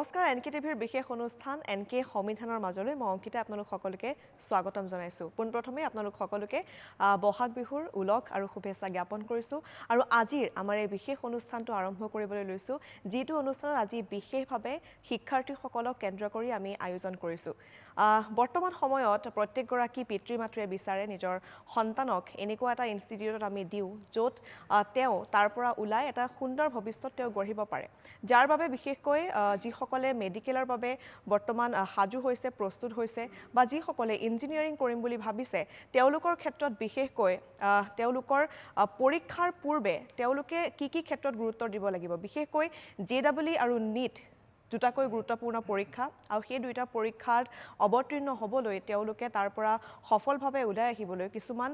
নমস্কাৰ এনকে টিভিৰ বিশেষ অনুষ্ঠান এনকে সংবিধানৰ মাজলৈ মই অংকিতা আপোনালোক সকলোকে স্বাগতম জনাইছো পোনপ্ৰথমে আপোনালোক সকলোকে বহাগ বিহুৰ উলক আৰু শুভেচ্ছা জ্ঞাপন কৰিছো আৰু আজিৰ আমাৰ এই বিশেষ অনুষ্ঠানটো আৰম্ভ কৰিবলৈ লৈছো যেটো অনুষ্ঠানত আজি বিশেষভাৱে শিক্ষাৰ্থীসকলক কেন্দ্ৰ কৰি আমি আয়োজন কৰিছো বৰ্তমান সময়ত প্ৰত্যেক গৰাকী পিতৃ মাতৃয়ে বিচাৰে নিজৰ সন্তানক এনেকুৱা এটা ইনষ্টিটিউটত আমি দিও য'ত তেওঁ তাৰ পৰা ওলাই এটা সুন্দৰ ভৱিষ্যত তেওঁ গঢ়িব পাৰে যাৰ বাবে বিশেষকৈ যিসকলে মেডিকেলৰ বাবে বৰ্তমান হাজু হৈছে প্ৰস্তুত হৈছে বা যিসকলে ইঞ্জিনিয়াৰিং কৰিম বুলি ভাবিছে তেওঁলোকৰ ক্ষেত্ৰত বিশেষকৈ তেওঁলোকৰ পৰীক্ষাৰ পূৰ্বে তেওঁলোকে কি ক্ষেত্ৰত গুৰুত্ব দিব লাগিব বিশেষকৈ জেডব্লিউ আৰু নিট দুটাকৈ গুৰুত্বপূৰ্ণ পৰীক্ষা আৰু সেই দুইটা পৰীক্ষাত অৱতীৰ্ণ হ'বলৈ তেওঁলোকে তাৰ পৰা সফলভাৱে ওলাই আহিবলৈ কিছুমান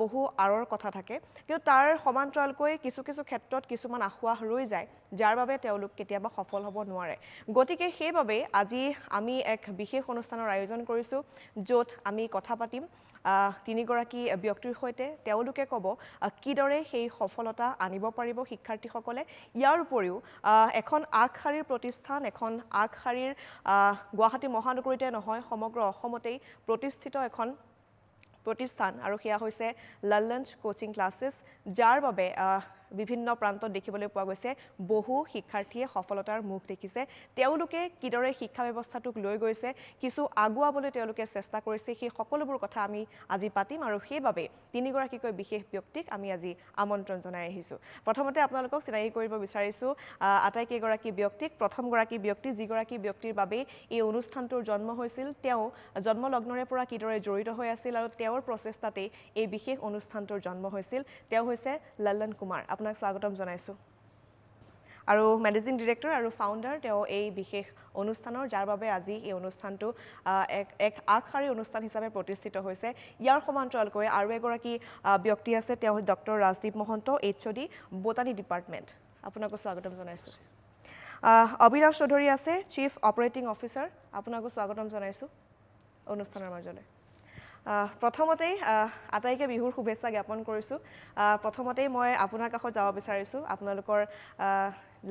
বহু আৰৰ কথা থাকে কিন্তু তাৰ সমান্তৰালকৈ কিছু ক্ষেত্ৰত কিছুমান আখুৱা ৰৈ যায় যাৰ বাবে তেওঁলোক কেতিয়াবা সফল হ'ব নোৱাৰে গতিকে সেইভাবে আজি আমি এক বিশেষ অনুষ্ঠানৰ আয়োজন কৰিছো য'ত আমি কথা পাতিম তিনিগৰাকী ব্যক্তিৰ সৈতে তেওঁলোকে ক'ব কিদৰে সেই সফলতা আনিব পাৰিব শিক্ষাৰ্থীসকলে ইয়াৰ উপৰিও এখন আগশাৰীৰ প্ৰতিষ্ঠান এখন আগশাৰীৰ গুৱাহাটী মহানগৰীতে নহয় সমগ্ৰ অসমতেই প্ৰতিষ্ঠিত এখন প্ৰতিষ্ঠান আৰু সেয়া হৈছে লাৰ্ণাৰ্ছ কোচিং ক্লাसेस যাৰ বাবে বিভিন্ন প্ৰান্তত দেখিবলৈ পোৱা গৈছে বহু শিক্ষাৰ্থীয়ে সফলতাৰ মুখ দেখিছে তেওঁলোকে কিদৰে শিক্ষা ব্যৱস্থাটোক লৈ গৈছে কিছু আগুৱাবলৈ তেওঁলোকে চেষ্টা কৰিছে সেই সকলোবোৰ কথা আমি আজি পাতিম আৰু সেইভাবে তিনিগৰাকীকৈ বিশেষ ব্যক্তিক আমি আজি আমন্ত্ৰণ জনাই আহিছো প্ৰথমতে আপোনালোকক চিনাকি কৰিব বিচাৰিছো আটাইকেইগৰাকী ব্যক্তিক প্ৰথমগৰাকী ব্যক্তি যিগৰাকী ব্যক্তিৰ বাবে এই অনুষ্ঠানটোৰ জন্ম হৈছিল তেওঁ জন্মলগ্নৰে পৰা কিদৰে জড়িত হৈ আছিল আৰু তেওঁৰ প্ৰচেষ্টাতে এই বিশেষ অনুষ্ঠানটোৰ জন্ম হৈছিল তেওঁ হৈছে লল্লন কুমাৰ আপোনাক স্বাগতম জনাইছো আৰু মেনেজিং ডাইৰেক্টৰ আৰু ফাউণ্ডাৰ তেওঁ এই বিশেষ অনুষ্ঠানৰ যাৰ বাবে আজি এই অনুষ্ঠানটো এক আগশাৰী অনুষ্ঠান হিচাপে প্ৰতিষ্ঠিত হৈছে ইয়াৰ সমান্তৰালকৈ আৰু এগৰাকী ব্যক্তি আছে তেওঁ doctor Rajdeep Mahanta HOD botany department আপোনাক স্বাগতম জনাইছো অবিনাশ চৌধুৰী আছে চিফ অপাৰেটিং অফিচাৰ আপোনাক স্বাগতম জনাইছো অনুষ্ঠানৰ মাজলৈ প্ৰথমতেই আটাইকে বিহুৰ শুভেচ্ছা জ্ঞাপন কৰিছো প্ৰথমতেই মই আপোনাৰ কাষত যাব বিচাৰিছো আপোনালোকৰ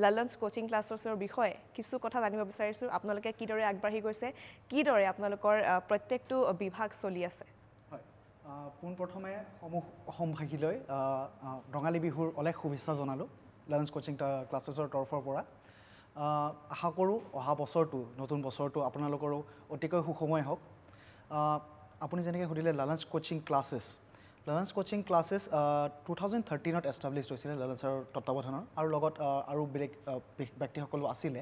লাৰ্ণাৰ্ছ কোচিং ক্লাছেছৰ বিষয়ে কিছু কথা জানিব বিচাৰিছো আপোনালোকে কিদৰে আগবাঢ়ি গৈছে কিদৰে আপোনালোকৰ প্ৰত্যেকটো বিভাগ চলি আছে হয় পোনপ্ৰথমে অসমভাষীলৈ ৰঙালী বিহুৰ অলেখ শুভেচ্ছা জনালো লাৰ্ণাৰ্ছ কোচিং ক্লাছেছৰ তৰফৰ পৰা আশা কৰোঁ অহা বছৰটো নতুন বছৰটো আপোনালোকৰো অতিকৈ সুখময় হওক আপুনি যেনেকৈ সুধিলে লাৰ্ণাৰ্ছ কোচিং ক্লাছেছ 2013ত এষ্টাব্লিছ হৈছিলে লাৰ্ণাৰ্ছৰ তত্ত্বাৱধানৰ আৰু লগত আৰু বেলেগ ব্যক্তিসকলো আছিলে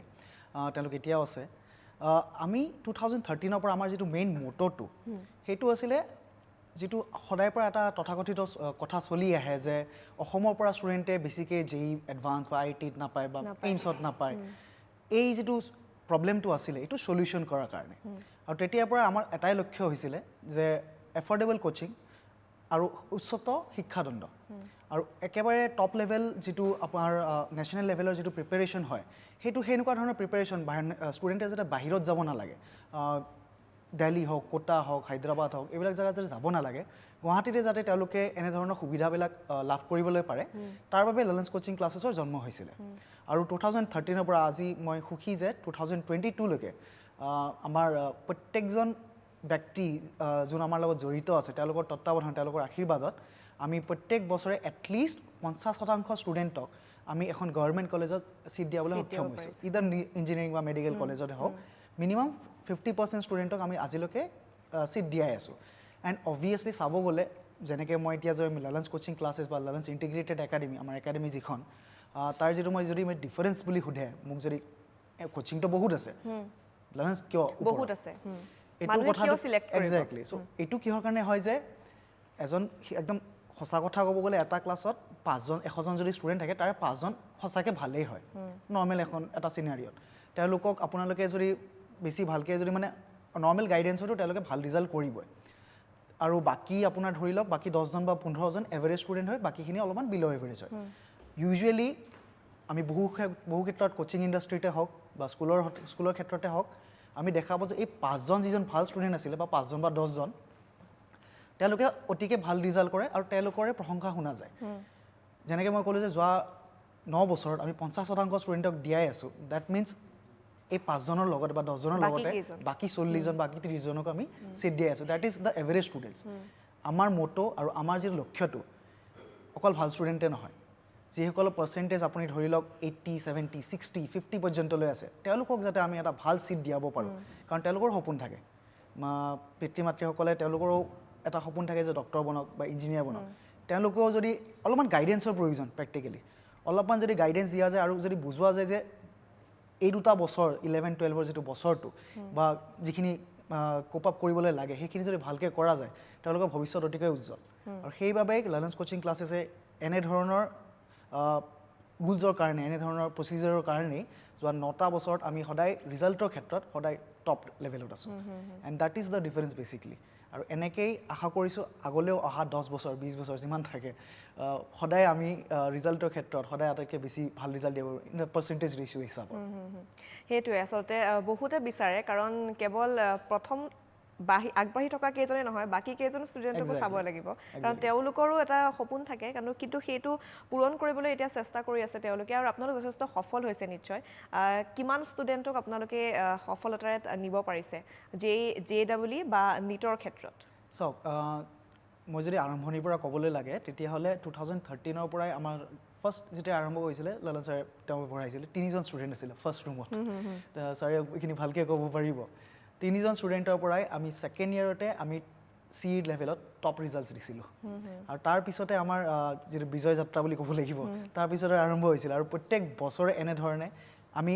তেওঁলোক এতিয়াও আছে আমি 2013ৰ পৰা আমাৰ যিটো মেইন মটৰটো সেইটো আছিলে যিটো সদায় পৰা এটা তথাকথিত কথা চলি আহে যে অসমৰ পৰা ষ্টুডেণ্টে বেছিকৈ জেই এডভান্স বা আইটিত নাপায় বা এইমছত নাপায় এই যিটো প্ৰব্লেমটো আছিলে এইটো সলিউশ্যন কৰাৰ কাৰণে আৰু তেতিয়াৰ পৰা আমাৰ এটাই লক্ষ্য হৈছিলে যে এফৰ্ডেবল কোচিং আৰু উচ্চত শিক্ষাদণ্ড আৰু একেবাৰে টপ লেভেল যিটো আপোনাৰ নেশ্যনেল লেভেলৰ যিটো প্ৰিপেৰেশ্যন হয় সেইটো সেনেকুৱা ধৰণৰ প্ৰিপেৰেশ্যন ষ্টুডেণ্টে যাতে বাহিৰত যাব নালাগে দিল্লী হওক কোটা হওক হায়দৰাবাদ হওক এইবিলাক জেগাত যাতে যাব নালাগে গুৱাহাটীতে যাতে তেওঁলোকে এনেধৰণৰ সুবিধাবিলাক লাভ কৰিবলৈ পাৰে তাৰ বাবে লাৰ্ণাৰ্ছ কোচিং ক্লাছেছৰ জন্ম হৈছিলে আৰু 2013ৰ পৰা আজি মই সুখী যে 2022লৈকে আমাৰ প্ৰত্যেকজন ব্যক্তি যোন আমাৰ লগত জড়িত আছে তেওঁলোকৰ তত্ত্বাৱধান তেওঁলোকৰ আশীৰ্বাদত আমি প্ৰত্যেক বছৰে এটলিষ্ট 50% ষ্টুডেণ্টক আমি এখন গভৰ্ণমেণ্ট কলেজত চিট দিয়াবলৈ সক্ষম হৈছোঁ ইদাৰ ইঞ্জিনিয়াৰিং বা মেডিকেল কলেজতে হওক মিনিমাম 50% ষ্টুডেণ্টক আমি আজিলৈকে চিট দিয়াই আছোঁ এণ্ড অবভিয়াছলি চাব গ'লে যেনেকৈ মই এতিয়া যদি লাৰ্ণাৰ্ছ কোচিং ক্লাছেছ বা লাৰ্ণাৰ্ছ ইণ্টিগ্ৰেটেড একাডেমি আমাৰ একাডেমি যিখন তাৰ যিটো মই যদি ডিফাৰেঞ্চ বুলি সোধে মোক যদি কোচিংটো বহুত আছে লাৰ্ণাৰ্ছ কিয় বহুত আছে এইটো কথা এক্সেক্টলি চ' এইটো কিহৰ কাৰণে হয় যে এজন একদম সঁচা কথা ক'ব গ'লে এটা ক্লাছত 100জন যদি ষ্টুডেণ্ট থাকে তাৰে 5জন সঁচাকৈ ভালেই হয় নৰ্মেল এটা চিনাৰিঅ'ত তেওঁলোকক আপোনালোকে যদি বেছি ভালকৈ যদি মানে নৰ্মেল গাইডেঞ্চতো তেওঁলোকে ভাল ৰিজাল্ট কৰিবই আৰু বাকী আপোনাৰ ধৰি লওক বাকী 10জন বা 15জন এভাৰেজ ষ্টুডেণ্ট হয় বাকীখিনি অলপমান বিল' এভাৰেজ হয় ইউজুৱেলি আমি বহু ক্ষেত্ৰত কোচিং ইণ্ডাষ্ট্ৰিতে হওক বা স্কুলৰ ক্ষেত্ৰতে হওক আমি দেখা পাওঁ যে এই 5জন যিজন ভাল ষ্টুডেণ্ট আছিলে বা 5জন বা 10জন তেওঁলোকে অতিকৈ ভাল ৰিজাল্ট কৰে আৰু তেওঁলোকৰে প্ৰশংসা শুনা যায় যেনেকৈ মই ক'লোঁ যে যোৱা 9 বছৰত আমি 50% ষ্টুডেণ্টক দিয়াই আছোঁ ডেট মিনছ এই 5জনৰ লগতে বা 10জনৰ বাকী লগতে কেইজন? বাকী 40জন বাকী 30জনক আমি চিট দিয়াই আছোঁ। That is the average students. আমাৰ মটো আৰু আমাৰ যিটো লক্ষ্যটো অকল ভাল ষ্টুডেণ্টে নহয়, যিসকলৰ পাৰ্চেণ্টেজ আপুনি ধৰি লওক 80, 70, 60, 50 পৰ্যন্তলৈ আছে, তেওঁলোকক যাতে আমি এটা ভাল চিট দিয়াব পাৰোঁ। কাৰণ তেওঁলোকৰ সপোন থাকে, পিতৃ মাতৃসকলে তেওঁলোকৰো এটা সপোন থাকে যে ডক্টৰ বনক বা ইঞ্জিনিয়াৰ বনক। তেওঁলোকেও যদি অলপমান গাইডেন্সৰ প্ৰয়োজন, প্ৰেক্টিকেলি অলপমান যদি গাইডেন্স দিয়া যায় আৰু যদি বুজোৱা যায় যে এই দুটা বছৰ 11-12ৰ যিটো বছৰটো বা যিখিনি কোপ আপ কৰিবলৈ লাগে সেইখিনি যদি ভালকৈ কৰা যায়, তেওঁলোকৰ ভৱিষ্যত অতিকৈ উজ্জ্বল। আৰু সেইবাবে লাৰ্ণাৰ্ছ কোচিং ক্লাছেছে এনেধৰণৰ ৰুলছৰ কাৰণে, এনেধৰণৰ প্ৰচিজাৰৰ কাৰণেই যোৱা 9টা বছৰত আমি সদায় ৰিজাল্টৰ ক্ষেত্ৰত সদায় টপ লেভেলত আছোঁ। And that is the difference basically. আৰু এনেকেই আশা কৰিছোঁ আগলৈও অহা 10 বছৰ 20 বছৰ যিমান থাকে, সদায় আমি ৰিজাল্টৰ ক্ষেত্ৰত সদায় আটাইতকৈ বেছি ভাল ৰিজাল্ট দিব পাৰোঁ ইন দ্য পাৰ্চেণ্টেজ ৰেচিঅ' হিচাপত। সেইটোৱে আচলতে বহুতে বিচাৰে, কাৰণ কেৱল প্ৰথম আগবাঢ়ি থকা কেইজনে নহয়, বাকী কেইজন ষ্টুডেণ্টকো চাব লাগিব, কাৰণ তেওঁলোকৰো এটা সপোন থাকে। কিন্তু সেইটো পূৰণ কৰিবলৈ এতিয়া চেষ্টা কৰি আছে তেওঁলোকে, আৰু আপোনালোক যথেষ্ট সফল হৈছে নিশ্চয়। কিমান ষ্টুডেণ্টক আপোনালোকে সফলতাৰে নিব পাৰিছে JEE বা NEET-ৰ ক্ষেত্ৰত? চাওক, মই যদি আৰম্ভণিৰ পৰা ক'বলৈ লাগে তেতিয়াহ'লে 2013ৰ পৰাই আমাৰ ফাৰ্ষ্ট যেতিয়া আৰম্ভ হৈছিলে, লালন ছাৰে তেওঁ পঢ়াইছিলে, 3জন ষ্টুডেণ্ট আছিলে ফাৰ্ষ্ট ৰুমত। ছাৰে এইখিনি ভালকৈ ক'ব পাৰিব। 3জন ষ্টুডেণ্টৰ পৰাই আমি ছেকেণ্ড ইয়েৰতে আমি CE লেভেলত টপ ৰিজাল্টছ দিছিলোঁ। আৰু তাৰপিছতে আমাৰ যিটো বিজয় যাত্ৰা বুলি ক'ব লাগিব, তাৰপিছতে আৰম্ভ হৈছিল। আৰু প্ৰত্যেক বছৰে এনেধৰণে আমি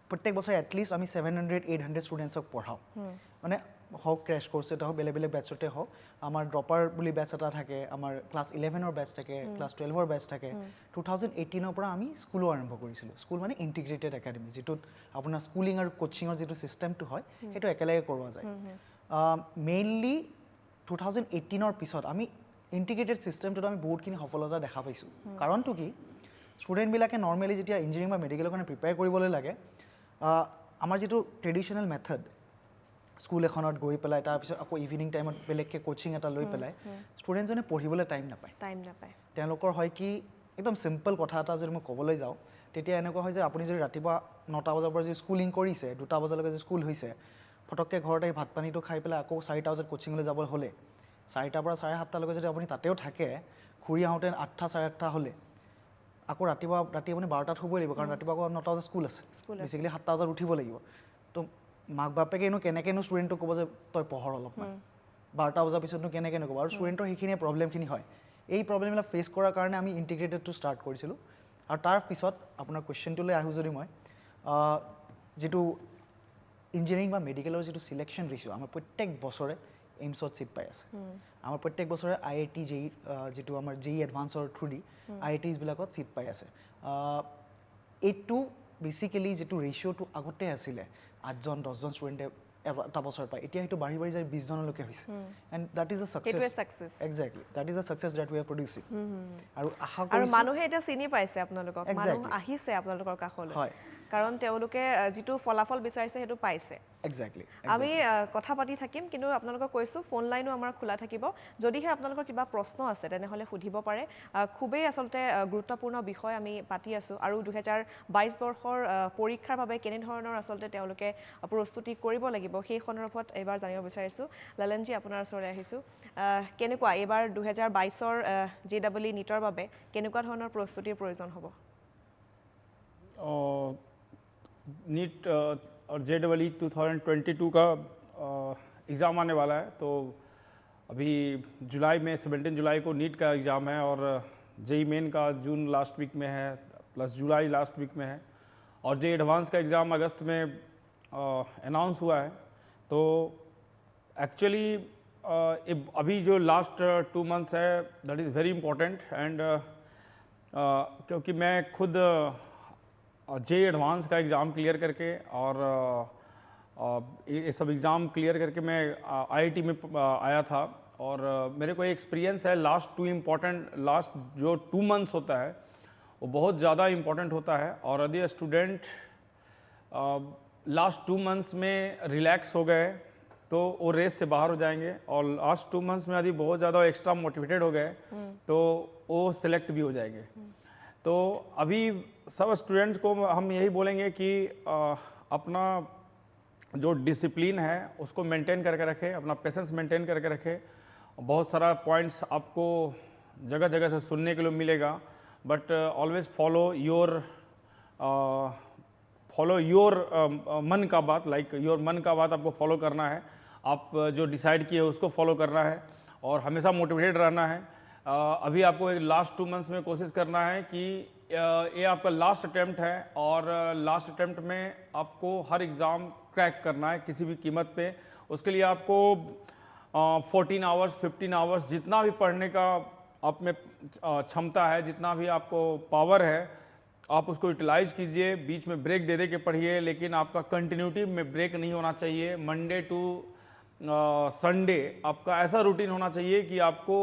প্ৰত্যেক বছৰে এটলিষ্ট আমি 700-800 ষ্টুডেণ্টছক পঢ়াওঁ। মানে হওক ক্ৰেছ কৰ্চতে হওক, বেলেগ বেলেগ বেটছতে হওক, আমাৰ ড্ৰপাৰ বুলি বেটছ এটা থাকে, আমাৰ ক্লাছ 11ৰ বেটছ থাকে, ক্লাছ 12ৰ বেটছ থাকে। 2018ৰ পৰা আমি স্কুলো আৰম্ভ কৰিছিলোঁ। স্কুল মানে ইণ্টিগ্ৰেটেড একাডেমি, যিটোত আপোনাৰ স্কুলিং আৰু কোচিঙৰ যিটো ছিষ্টেমটো হয় সেইটো একেলগে কৰোৱা যায়। মেইনলি 2018ৰ পিছত আমি ইণ্টিগ্ৰেটেড ছিষ্টেমটোত আমি বহুতখিনি সফলতা দেখা পাইছোঁ। কাৰণটো কি, ষ্টুডেণ্টবিলাকে নৰ্মেলি যেতিয়া ইঞ্জিনিয়াৰিং বা মেডিকেলৰ কাৰণে প্ৰিপেয়াৰ কৰিবলৈ লাগে, আমাৰ যিটো ট্ৰেডিশ্যনেল মেথড, স্কুল এখনত গৈ পেলাই তাৰপিছত আকৌ ইভিনিং টাইমত বেলেগকৈ কোচিং এটা লৈ পেলাই ষ্টুডেণ্টজনে পঢ়িবলৈ টাইম নাপায়। তেওঁলোকৰ হয় কি, একদম চিম্পল কথা এটা যদি মই ক'বলৈ যাওঁ, তেতিয়া এনেকুৱা হয় যে আপুনি যদি ৰাতিপুৱা 9টা বজাৰ পৰা যদি স্কুলিং কৰিছে, 2টা বজালৈকে যদি স্কুল হৈছে, ফটককৈ ঘৰত আহি ভাত পানীটো খাই পেলাই আকৌ 4টা বজাত কোচিঙলৈ যাব হ'লে, 4টাৰ পৰা 7:30লৈকে যদি আপুনি তাতেও থাকে, ঘূৰি আহোঁতে 8টা 8:30 হ'লে, আকৌ ৰাতি আপুনি 12টাত শুবই লাগিব, কাৰণ ৰাতিপুৱা আকৌ 9টা বজাত স্কুল আছে, বেছিকেলি 7টা বজাত উঠিব লাগিব। তো মাক বাপেকেনো কেনেকৈনো ষ্টুডেণ্টক ক'ব যে তই পঢ়ৰ অলপমান, 12টা বজাৰ পিছতনো কেনেকৈনো ক'ব। আৰু ষ্টুডেণ্টৰ সেইখিনিয়ে প্ৰব্লেমখিনি হয়। এই প্ৰব্লেমবিলাক ফেচ কৰাৰ কাৰণে আমি ইণ্টিগ্ৰেটেডটো ষ্টাৰ্ট কৰিছিলোঁ। আৰু তাৰ পিছত আপোনাৰ কুৱেশ্যনটোলৈ আহোঁ যদি মই, যিটো ইঞ্জিনিয়াৰিং বা মেডিকেলৰ যিটো চিলেকশ্যন ৰেচিঅ' আমাৰ প্ৰত্যেক বছৰে এইমছত চিট পাই আছে। আমাৰ প্ৰত্যেক বছৰে IIT JEE, যিটো আমাৰ JEE এডভান্সৰ থ্ৰুদি IITছবিলাকত চিট পাই আছে। এইটো বেচিকেলি যিটো ৰেচিঅ'টো আগতে আছিলে 8জন 10জন ষ্টুডেণ্টে এটা বছৰ পায়, এতিয়া সেইটো বাঢ়ি যায় 20জনলৈকে হৈছে। And that is a success. Exactly, that is a success that we are producing. আৰু আশা আৰু মানুহে এতিয়া চিনি পাইছে আপোনালোকক, মানুহ আহিছে আপোনালোকৰ কাষলৈ, কাৰণ তেওঁলোকে যিটো ফলাফল বিচাৰিছে সেইটো পাইছে। এক্সেক্টলি। আমি কথা পাতি থাকিম, কিন্তু আপোনালোকক কৈছোঁ ফোন লাইনো আমাৰ খোলা থাকিব। যদিহে আপোনালোকৰ কিবা প্ৰশ্ন আছে তেনেহ'লে সুধিব পাৰে। খুবেই আচলতে গুৰুত্বপূৰ্ণ বিষয় আমি পাতি আছোঁ, আৰু 2022 বৰ্ষৰ পৰীক্ষাৰ বাবে কেনেধৰণৰ আচলতে তেওঁলোকে প্ৰস্তুতি কৰিব লাগিব সেই সন্দৰ্ভত এইবাৰ জানিব বিচাৰিছোঁ। লালনজী, আপোনাৰ ওচৰলৈ আহিছোঁ। কেনেকুৱা এইবাৰ 2022ৰ JEE NEET-ৰ বাবে কেনেকুৱা ধৰণৰ প্ৰস্তুতিৰ প্ৰয়োজন হ'ব? नीट और JEE 2022 का एग्ज़ाम आने वाला है। तो अभी जुलाई में 17 जुलाई को नीट का एग्ज़ाम है, और JEE मेन का जून लास्ट वीक में है, प्लस जुलाई लास्ट वीक में है, और JEE एडवांस का एग्ज़ाम अगस्त में अनाउंस हुआ है। तो एक्चुअली अभी जो लास्ट 2 मंथ्स है that is very important. And क्योंकि मैं खुद JEE एडवांस का एग्ज़ाम क्लियर करके और ये सब एग्ज़ाम क्लियर करके मैं IIT में आया था, और मेरे को एक्सपीरियंस है लास्ट 2 मंथ्स होता है वो बहुत ज़्यादा इम्पोर्टेंट होता है। और यदि स्टूडेंट लास्ट 2 मंथ्स में रिलैक्स हो गए तो वो रेस से बाहर हो जाएंगे, और लास्ट 2 मंथ्स में यदि बहुत ज़्यादा एक्स्ट्रा मोटिवेटेड हो गए तो वो सिलेक्ट भी हो जाएंगे। तो अभी सब स्टूडेंट्स को हम यही बोलेंगे कि अपना जो डिसिप्लिन है उसको मेंटेन करके रखें, अपना पेशेंस मेंटेन करके रखें। बहुत सारा पॉइंट्स आपको जगह जगह से सुनने के लिए मिलेगा, बट ऑलवेज फॉलो योर मन का बात, लाइक योर मन का बात आपको फॉलो करना है। आप जो डिसाइड किए उसको फॉलो करना है और हमेशा मोटिवेटेड रहना है। अभी आपको एक लास्ट 2 मंथ्स में कोशिश करना है कि ये आपका लास्ट अटैम्प्ट है और लास्ट अटैम्प्ट में आपको हर एग्ज़ाम क्रैक करना है किसी भी कीमत पे। उसके लिए आपको 14 आवर्स 15 आवर्स जितना भी पढ़ने का आप में क्षमता है, जितना भी आपको पावर है, आप उसको यूटिलाइज कीजिए। बीच में ब्रेक दे के पढ़िए, लेकिन आपका कंटिन्यूटी में ब्रेक नहीं होना चाहिए। मंडे टू संडे आपका ऐसा रूटीन होना चाहिए कि आपको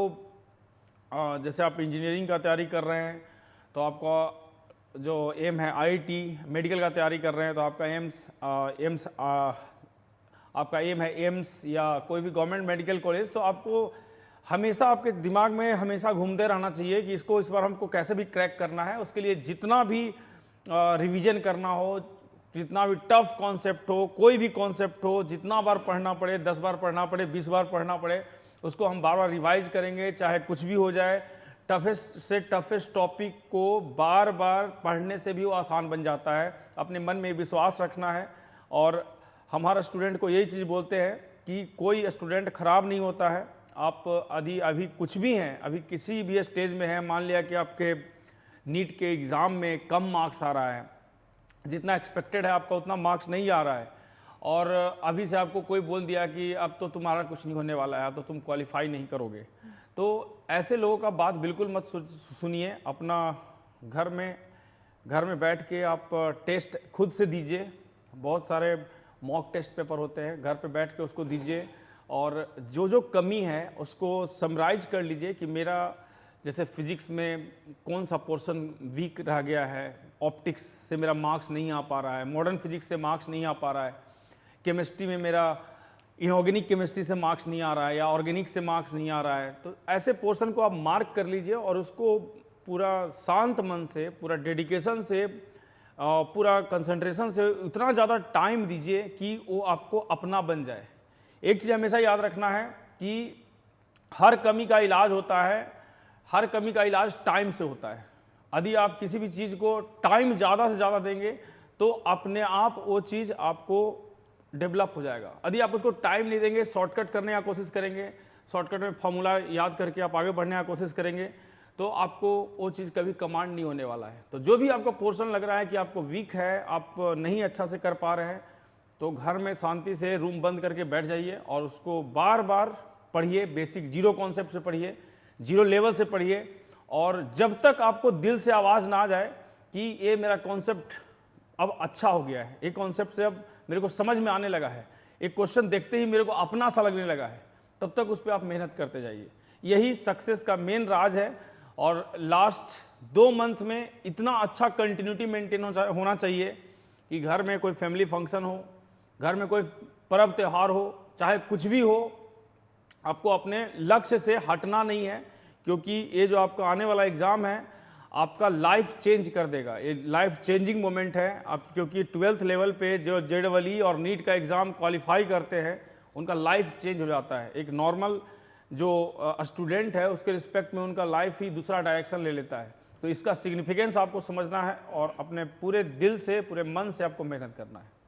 जैसे आप इंजीनियरिंग का तैयारी कर रहे हैं तो आपका जो एम है आईआईटी मेडिकल का तैयारी कर रहे हैं तो आपका आपका एम है एम्स या कोई भी गवर्नमेंट मेडिकल कॉलेज, तो आपको हमेशा आपके दिमाग में हमेशा घूमते रहना चाहिए कि इसको इस बार हमको कैसे भी क्रैक करना है। उसके लिए जितना भी रिवीजन करना हो, जितना भी टफ कॉन्सेप्ट हो, कोई भी कॉन्सेप्ट हो, जितना बार पढ़ना पड़े, 10 बार पढ़ना पड़े, 20 बार पढ़ना पड़े, उसको हम बार बार रिवाइज करेंगे, चाहे कुछ भी हो जाए। टफेस्ट से टफेस्ट टॉपिक को बार बार पढ़ने से भी वो आसान बन जाता है। अपने मन में विश्वास रखना है और हमारा स्टूडेंट को यही चीज़ बोलते हैं कि कोई स्टूडेंट खराब नहीं होता है। आप अभी कुछ भी हैं, अभी किसी भी स्टेज में हैं, मान लिया कि आपके नीट के एग्ज़ाम में कम मार्क्स आ रहा है, जितना एक्सपेक्टेड है आपका उतना मार्क्स नहीं आ रहा है, और अभी से आपको कोई बोल दिया कि अब तो तुम्हारा कुछ नहीं होने वाला है, अब तो तुम क्वालिफाई नहीं करोगे, तो ऐसे लोगों का बात बिल्कुल मत सुनिए। अपना घर में बैठ के आप टेस्ट खुद से दीजिए। बहुत सारे मॉक टेस्ट पेपर होते हैं, घर पे बैठ के उसको दीजिए और जो कमी है उसको समराइज कर लीजिए कि मेरा जैसे फिजिक्स में कौन सा पोर्शन वीक रह गया है, ऑप्टिक्स से मेरा मार्क्स नहीं आ पा रहा है, मॉडर्न फिजिक्स से मार्क्स नहीं आ पा रहा है, केमिस्ट्री में मेरा इनऑर्गेनिक केमिस्ट्री से मार्क्स नहीं आ रहा है या ऑर्गेनिक से मार्क्स नहीं आ रहा है। तो ऐसे पोर्शन को आप मार्क कर लीजिए और उसको पूरा शांत मन से, पूरा डेडिकेशन से, पूरा कंसंट्रेशन से उतना ज़्यादा टाइम दीजिए कि वो आपको अपना बन जाए। एक चीज़ हमेशा याद रखना है कि हर कमी का इलाज होता है, हर कमी का इलाज टाइम से होता है। यदि आप किसी भी चीज़ को टाइम ज़्यादा से ज़्यादा देंगे तो अपने आप वो चीज़ आपको डेवलप हो जाएगा। यदि आप उसको टाइम नहीं देंगे, शॉर्टकट करने की कोशिश करेंगे, शॉर्टकट में फॉर्मूला याद करके आप आगे बढ़ने की कोशिश करेंगे, तो आपको वो चीज़ कभी कमांड नहीं होने वाला है। तो जो भी आपका पोर्शन लग रहा है कि आपको वीक है, आप नहीं अच्छा से कर पा रहे हैं, तो घर में शांति से रूम बंद करके बैठ जाइए और उसको बार बार पढ़िए। बेसिक जीरो कॉन्सेप्ट से पढ़िए, जीरो लेवल से पढ़िए, और जब तक आपको दिल से आवाज़ ना आ जाए कि ये मेरा कॉन्सेप्ट अब अच्छा हो गया है, एक कॉन्सेप्ट से अब मेरे को समझ में आने लगा है, एक क्वेश्चन देखते ही मेरे को अपना सा लगने लगा है, तब तक उस पर आप मेहनत करते जाइए। यही सक्सेस का मेन राज है। और लास्ट 2 मंथ में इतना अच्छा कंटिन्यूटी मेंटेन होना चाहिए कि घर में कोई फैमिली फंक्शन हो, घर में कोई पर्व त्यौहार हो, चाहे कुछ भी हो, आपको अपने लक्ष्य से हटना नहीं है, क्योंकि ये जो आपका आने वाला एग्ज़ाम है आपका लाइफ चेंज कर देगा। ये लाइफ चेंजिंग मोमेंट है। आप क्योंकि 12th लेवल पे जो JEE और नीट का एग्ज़ाम क्वालिफाई करते हैं उनका लाइफ चेंज हो जाता है। एक नॉर्मल जो स्टूडेंट है उसके रिस्पेक्ट में उनका लाइफ ही दूसरा डायरेक्शन ले लेता है। तो इसका सिग्निफिकेंस आपको समझना है और अपने पूरे दिल से, पूरे मन से आपको मेहनत करना है।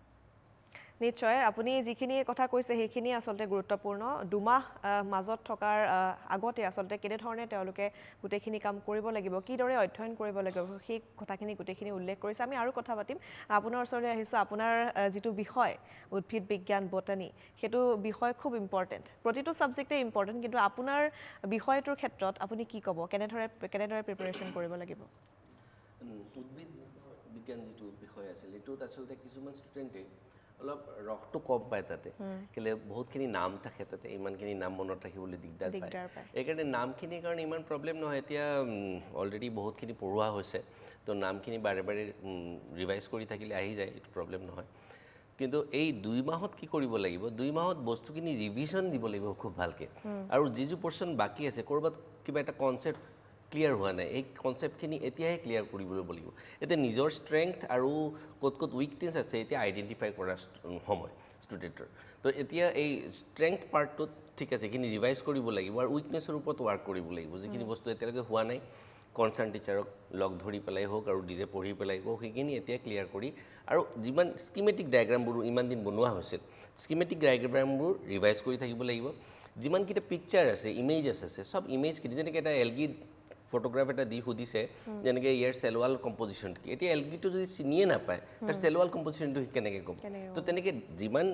নিশ্চয় আপুনি যিখিনি কথা কৈছে সেইখিনি আসলতে গুৰুত্বপূৰ্ণ। 2 মাহ মাজত থকাৰ আগতে আসলতে কেনেধৰণে তেওঁলোকে গোটেইখিনি কাম কৰিব লাগিব, কিদৰে অধ্যয়ন কৰিব লাগিব, সেই কথাখিনি গোটেইখিনি উল্লেখ কৰিছে। আমি আৰু কথা পাতিম। আপোনাৰ ওচৰলৈ আহিছোঁ। আপোনাৰ যিটো বিষয় উদ্ভিদ বিজ্ঞান বটানী, সেইটো বিষয় খুব ইম্পৰ্টেণ্ট। প্ৰতিটো ছাবজেক্টে ইম্পৰ্টেণ্ট, কিন্তু আপোনাৰ বিষয়টোৰ ক্ষেত্ৰত আপুনি কি ক'ব, কেনেদৰে প্ৰিপাৰেশ্যন কৰিব লাগিব? উদ্ভিদ বিজ্ঞান যিটো বিষয় আছিল এইটোত আচলতে কিছুমান ষ্টুডেণ্টে অলপ ৰসটো কম পায় তাতে, কেলে বহুতখিনি নাম থাকে তাতে, ইমানখিনি নাম মনত ৰাখিবলৈ দিগদাৰ পায়। এইকাৰণে নামখিনিৰ কাৰণে ইমান প্ৰব্লেম নহয়। এতিয়া অলৰেডি বহুতখিনি পঢ়োৱা হৈছে, তো নামখিনি বাৰে বাৰে ৰিভাইজ কৰি থাকিলে আহি যায়, এইটো প্ৰব্লেম নহয়। কিন্তু এই 2 মাহত কি কৰিব লাগিব, 2 মাহত বস্তুখিনি ৰিভিজন দিব লাগিব খুব ভালকৈ। আৰু যি পৰ্চন বাকী আছে, ক'ৰবাত কিবা এটা কনচেপ্ট ক্লিয়াৰ হোৱা নাই এই কনচেপ্টখিনি এতিয়াহে ক্লিয়াৰ কৰিবলৈ লাগিব এতিয়া নিজৰ ষ্ট্ৰেংথ আৰু ক'ত ক'ত উইকনেছ আছে এতিয়া আইডেণ্টিফাই কৰাৰ সময় ষ্টুডেণ্টৰ তো এতিয়া এই ষ্ট্ৰেংথ পাৰ্টটোত ঠিক আছে এইখিনি ৰিভাইজ কৰিব লাগিব আৰু উইকনেছৰ ওপৰত ৱৰ্ক কৰিব লাগিব যিখিনি বস্তু এতিয়ালৈকে হোৱা নাই কনচাৰ্ণ টিচাৰক লগ ধৰি পেলাই হওক আৰু নিজে পঢ়ি পেলাই হওক সেইখিনি এতিয়া ক্লিয়াৰ কৰি আৰু যিমান স্কিমেটিক ডায়েগ্ৰামবোৰ ইমান দিন বনোৱা হৈছিল স্কিমেটিক ডায়েগ্ৰামবোৰ ৰিভাইজ কৰি থাকিব লাগিব যিমানকেইটা পিকচাৰ আছে ইমেজ আছে সব ইমেজখিনি যেনেকৈ এটা এলগি ফটোগ্ৰাফ এটা দি সুধিছে যেনেকৈ ইয়াৰ চেলৱাল কম্পজিশ্যন কি এতিয়া এলগিটো যদি চিনিয়ে নাপায় তাৰ চেলৱাল কম্পজিশ্যনটো কেনেকৈ ক'ম তো তেনেকৈ যিমান